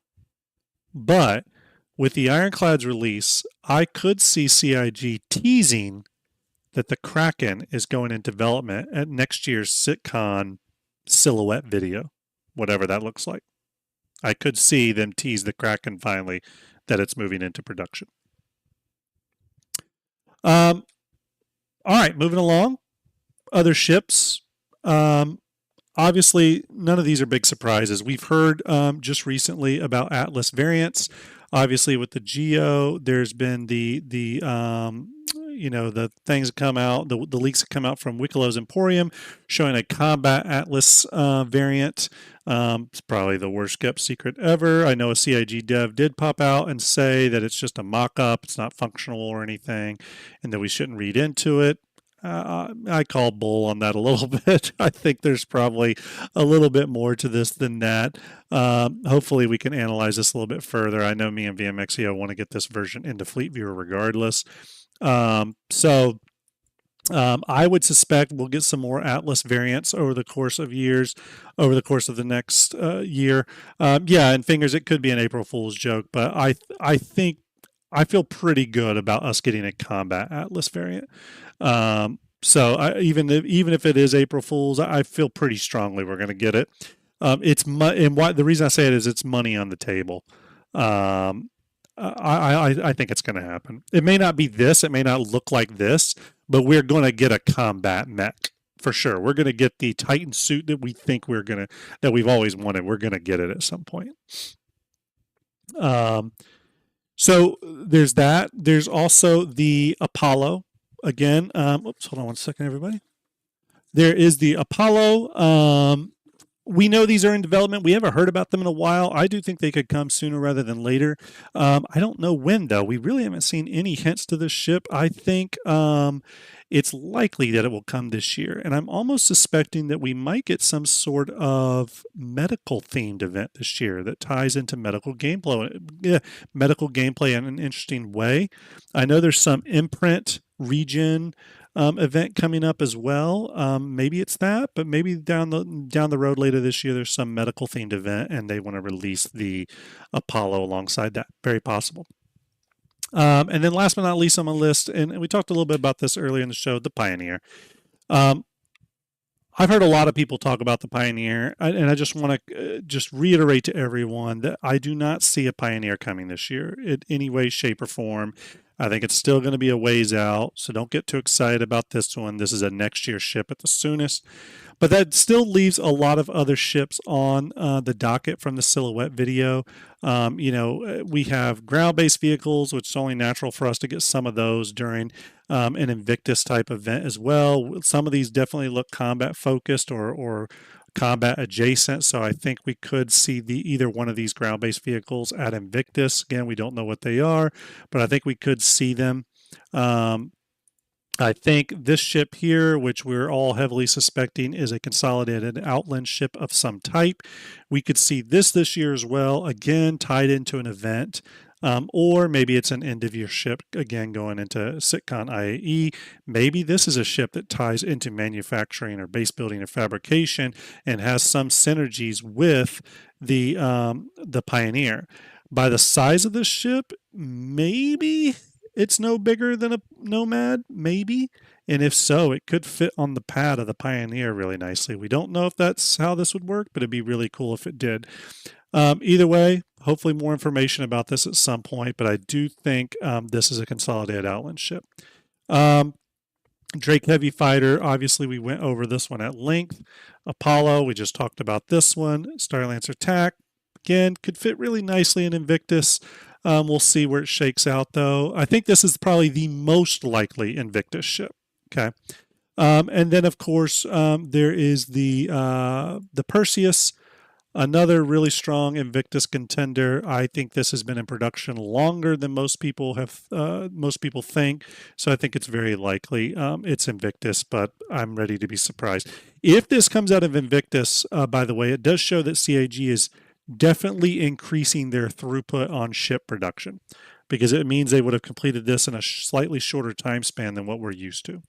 But with the Ironclad's release, I could see CIG teasing that the Kraken is going in development at next year's CitCon silhouette video, whatever that looks like. I could see them tease the Kraken finally that it's moving into production. All right, moving along. Other ships. Obviously, none of these are big surprises. We've heard just recently about Atlas variants. Obviously, with the Geo, there's been the things that come out, the leaks that come out from Wikilow's Emporium showing a combat Atlas variant. It's probably the worst kept secret ever. I know a CIG dev did pop out and say that it's just a mock-up, it's not functional or anything, and that we shouldn't read into it. I call bull on that a little bit. I think there's probably a little bit more to this than that. Hopefully we can analyze this a little bit further. I know me and VMXEO want to get this version into Fleet Viewer regardless. So I would suspect we'll get some more Atlas variants over the course of years, over the course of the next year. Yeah, and fingers, it could be an April Fool's joke, but I think I feel pretty good about us getting a combat Atlas variant. Even if it is April Fool's, I feel pretty strongly we're going to get it. And why the reason I say it is it's money on the table. I think it's going to happen. It may not be this, it may not look like this, but we're going to get a combat mech for sure. We're going to get the Titan suit that we think that we've always wanted. We're going to get it at some point. So there's that. There's also the Apollo. Again, oops, hold on one second, everybody. There is the Apollo. We know these are in development. We haven't heard about them in a while. I do think they could come sooner rather than later. I don't know when, though. We really haven't seen any hints to this ship. I think it's likely that it will come this year. And I'm almost suspecting that we might get some sort of medical themed event this year that ties into medical gameplay in an interesting way. I know there's some imprint region event coming up as well. Maybe it's that, but maybe down the road later this year, there's some medical themed event and they want to release the Apollo alongside that. Very possible. And then last but not least on my list, and we talked a little bit about this earlier in the show, the Pioneer. I've heard a lot of people talk about the Pioneer, and I just want to just reiterate to everyone that I do not see a Pioneer coming this year in any way, shape, or form. I think it's still going to be a ways out, so don't get too excited about this one. This is a next year ship at the soonest. But that still leaves a lot of other ships on the docket from the Silhouette video. We have ground-based vehicles, which is only natural for us to get some of those during an Invictus type event as well. Some of these definitely look combat focused or combat adjacent, so I think we could see either one of these ground-based vehicles at Invictus. Again, we don't know what they are, but I think we could see them. I think this ship here, which we're all heavily suspecting is a consolidated outland ship of some type, we could see this year as well, again tied into an event. Or maybe it's an end-of-year ship, again, going into CitCon IAE. Maybe this is a ship that ties into manufacturing or base building or fabrication and has some synergies with the Pioneer. By the size of this ship, maybe it's no bigger than a Nomad, maybe. And if so, it could fit on the pad of the Pioneer really nicely. We don't know if that's how this would work, but it'd be really cool if it did. Either way, hopefully more information about this at some point, but I do think this is a consolidated outland ship. Drake Heavy Fighter, obviously we went over this one at length. Apollo, we just talked about this one. Starlancer TAC, again, could fit really nicely in Invictus. We'll see where it shakes out, though. I think this is probably the most likely Invictus ship. Okay. And then, of course, there is the Perseus, another really strong Invictus contender. I think this has been in production longer than most people think. So I think it's very likely it's Invictus, but I'm ready to be surprised. If this comes out of Invictus, by the way, it does show that CAG is definitely increasing their throughput on ship production, because it means they would have completed this in a slightly shorter time span than what we're used to.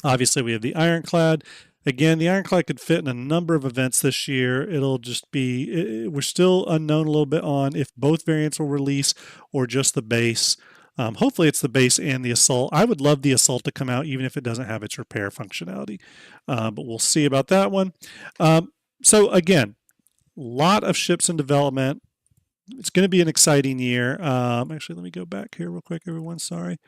Obviously, we have the Ironclad. Again, the Ironclad could fit in a number of events this year. It'll just be, we're still unknown a little bit on if both variants will release or just the base. Hopefully it's the base and the Assault. I would love the Assault to come out even if it doesn't have its repair functionality, but we'll see about that one. So again, lot of ships in development. It's going to be an exciting year. Actually, let me go back here real quick, everyone. Sorry.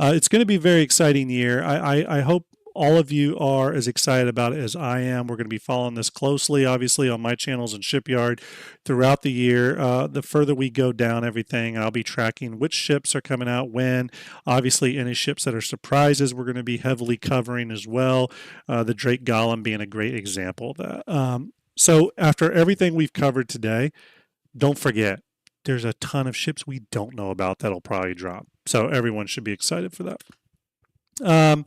It's going to be a very exciting year. I hope all of you are as excited about it as I am. We're going to be following this closely, obviously, on my channels and Shipyard throughout the year. The further we go down everything, I'll be tracking which ships are coming out when. Obviously, any ships that are surprises, we're going to be heavily covering as well. The Drake Golem being a great example of that. So after everything we've covered today, don't forget, there's a ton of ships we don't know about that'll probably drop. So everyone should be excited for that.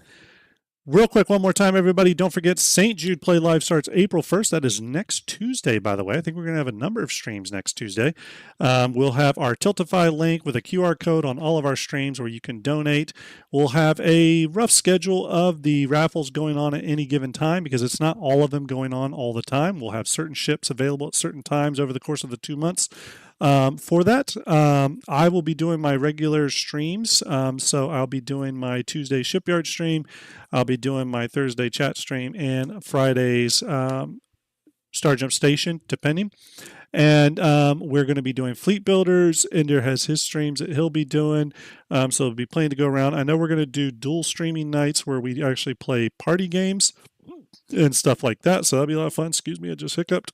Real quick, one more time, everybody. Don't forget, St. Jude Play Live starts April 1st. That is next Tuesday, by the way. I think we're going to have a number of streams next Tuesday. We'll have our Tiltify link with a QR code on all of our streams where you can donate. We'll have a rough schedule of the raffles going on at any given time because it's not all of them going on all the time. We'll have certain ships available at certain times over the course of the 2 months. For that, I will be doing my regular streams. So I'll be doing my Tuesday Shipyard stream. I'll be doing my Thursday chat stream and Friday's Starjump Station, depending. And we're going to be doing Fleet Builders. Ender has his streams that he'll be doing. So it'll be plenty to go around. I know we're going to do dual streaming nights where we actually play party games and stuff like that. So that'll be a lot of fun. Excuse me, I just hiccuped.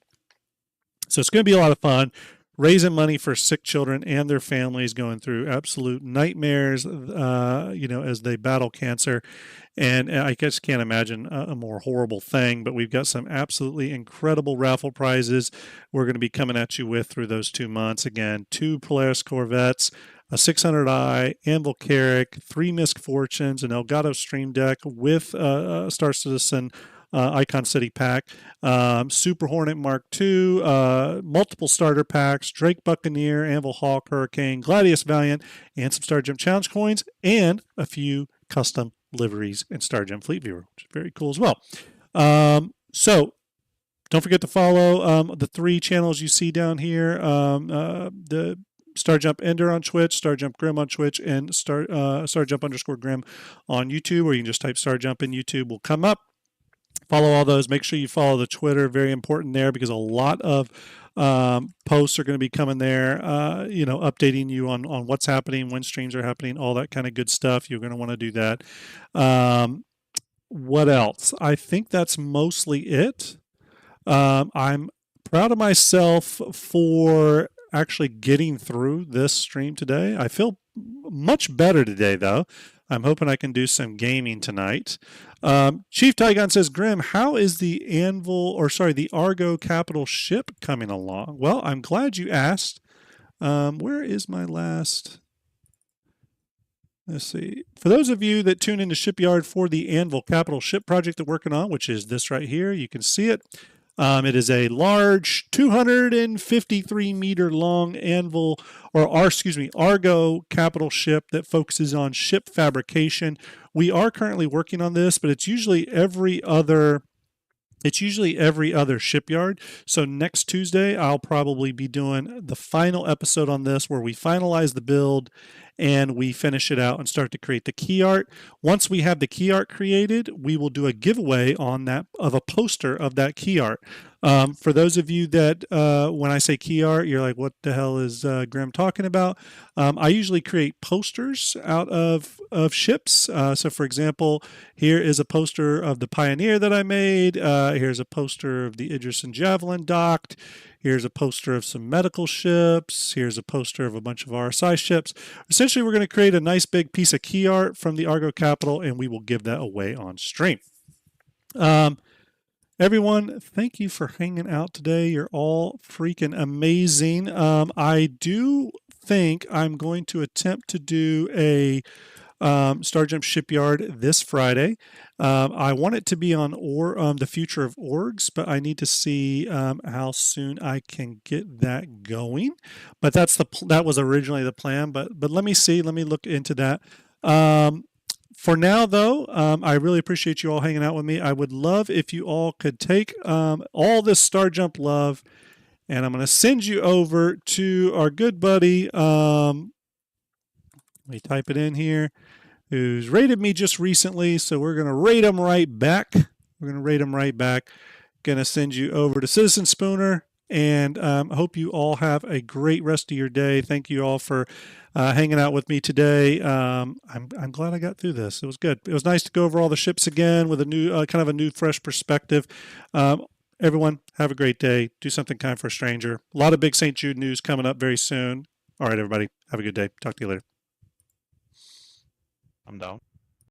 So it's going to be a lot of fun. Raising money for sick children and their families going through absolute nightmares, as they battle cancer. And I just can't imagine a more horrible thing, but we've got some absolutely incredible raffle prizes we're going to be coming at you with through those 2 months. Again, 2 Polaris Corvettes, a 600i, Anvil Carrack, 3 Misk Fortunes, an Elgato Stream Deck with Star Citizen Icon City pack, Super Hornet Mark II, multiple starter packs, Drake Buccaneer, Anvil Hawk, Hurricane, Gladius Valiant, and some Starjump Challenge coins, and a few custom liveries in Starjump Fleet Viewer, which is very cool as well. So don't forget to follow the 3 channels you see down here. The Starjump Ender on Twitch, Starjump Grim on Twitch, and Starjump_Grim on YouTube, or you can just type Starjump in YouTube, will come up. Follow all those. Make sure you follow the Twitter. Very important there because a lot of posts are going to be coming there, updating you on what's happening, when streams are happening, all that kind of good stuff. You're going to want to do that. What else? I think that's mostly it. I'm proud of myself for actually getting through this stream today. I feel much better today, though. I'm hoping I can do some gaming tonight. Chief Tygon says, Grim, how is the Argo capital ship coming along? Well, I'm glad you asked. Where is my last? Let's see. For those of you that tune into Shipyard for the Anvil capital ship project they're working on, which is this right here, you can see it. It is a large 253 meter long Argo capital ship that focuses on ship fabrication. We are currently working on this, but it's usually every other shipyard. So next Tuesday, I'll probably be doing the final episode on this where we finalize the build and we finish it out and start to create the key art. Once we have the key art created, we will do a giveaway on that of a poster of that key art. For those of you that, when I say key art, you're like, what the hell is Grim talking about? I usually create posters out of ships. So for example, here is a poster of the Pioneer that I made. Here's a poster of the Idris and Javelin docked. Here's a poster of some medical ships. Here's a poster of a bunch of RSI ships. Essentially, we're going to create a nice big piece of key art from the Argo Capital, and we will give that away on stream. Everyone, thank you for hanging out today. You're all freaking amazing. I do think I'm going to attempt to do a Starjump Shipyard this Friday. I want it to be on the future of orgs, but I need to see how soon I can get that going. But that was originally the plan. But let me see. Let me look into that. For now, though, I really appreciate you all hanging out with me. I would love if you all could take all this Starjump love, and I'm going to send you over to our good buddy. Let me type it in here. Who's rated me just recently, so we're going to rate him right back. Going to send you over to Citizen Spooner, and hope you all have a great rest of your day. Thank you all for hanging out with me today. I'm glad I got through this. It was good. It was nice to go over all the ships again with a new kind of a new fresh perspective. Everyone, have a great day. Do something kind for a stranger. A lot of big St. Jude news coming up very soon. All right, everybody, have a good day. Talk to you later. I'm down.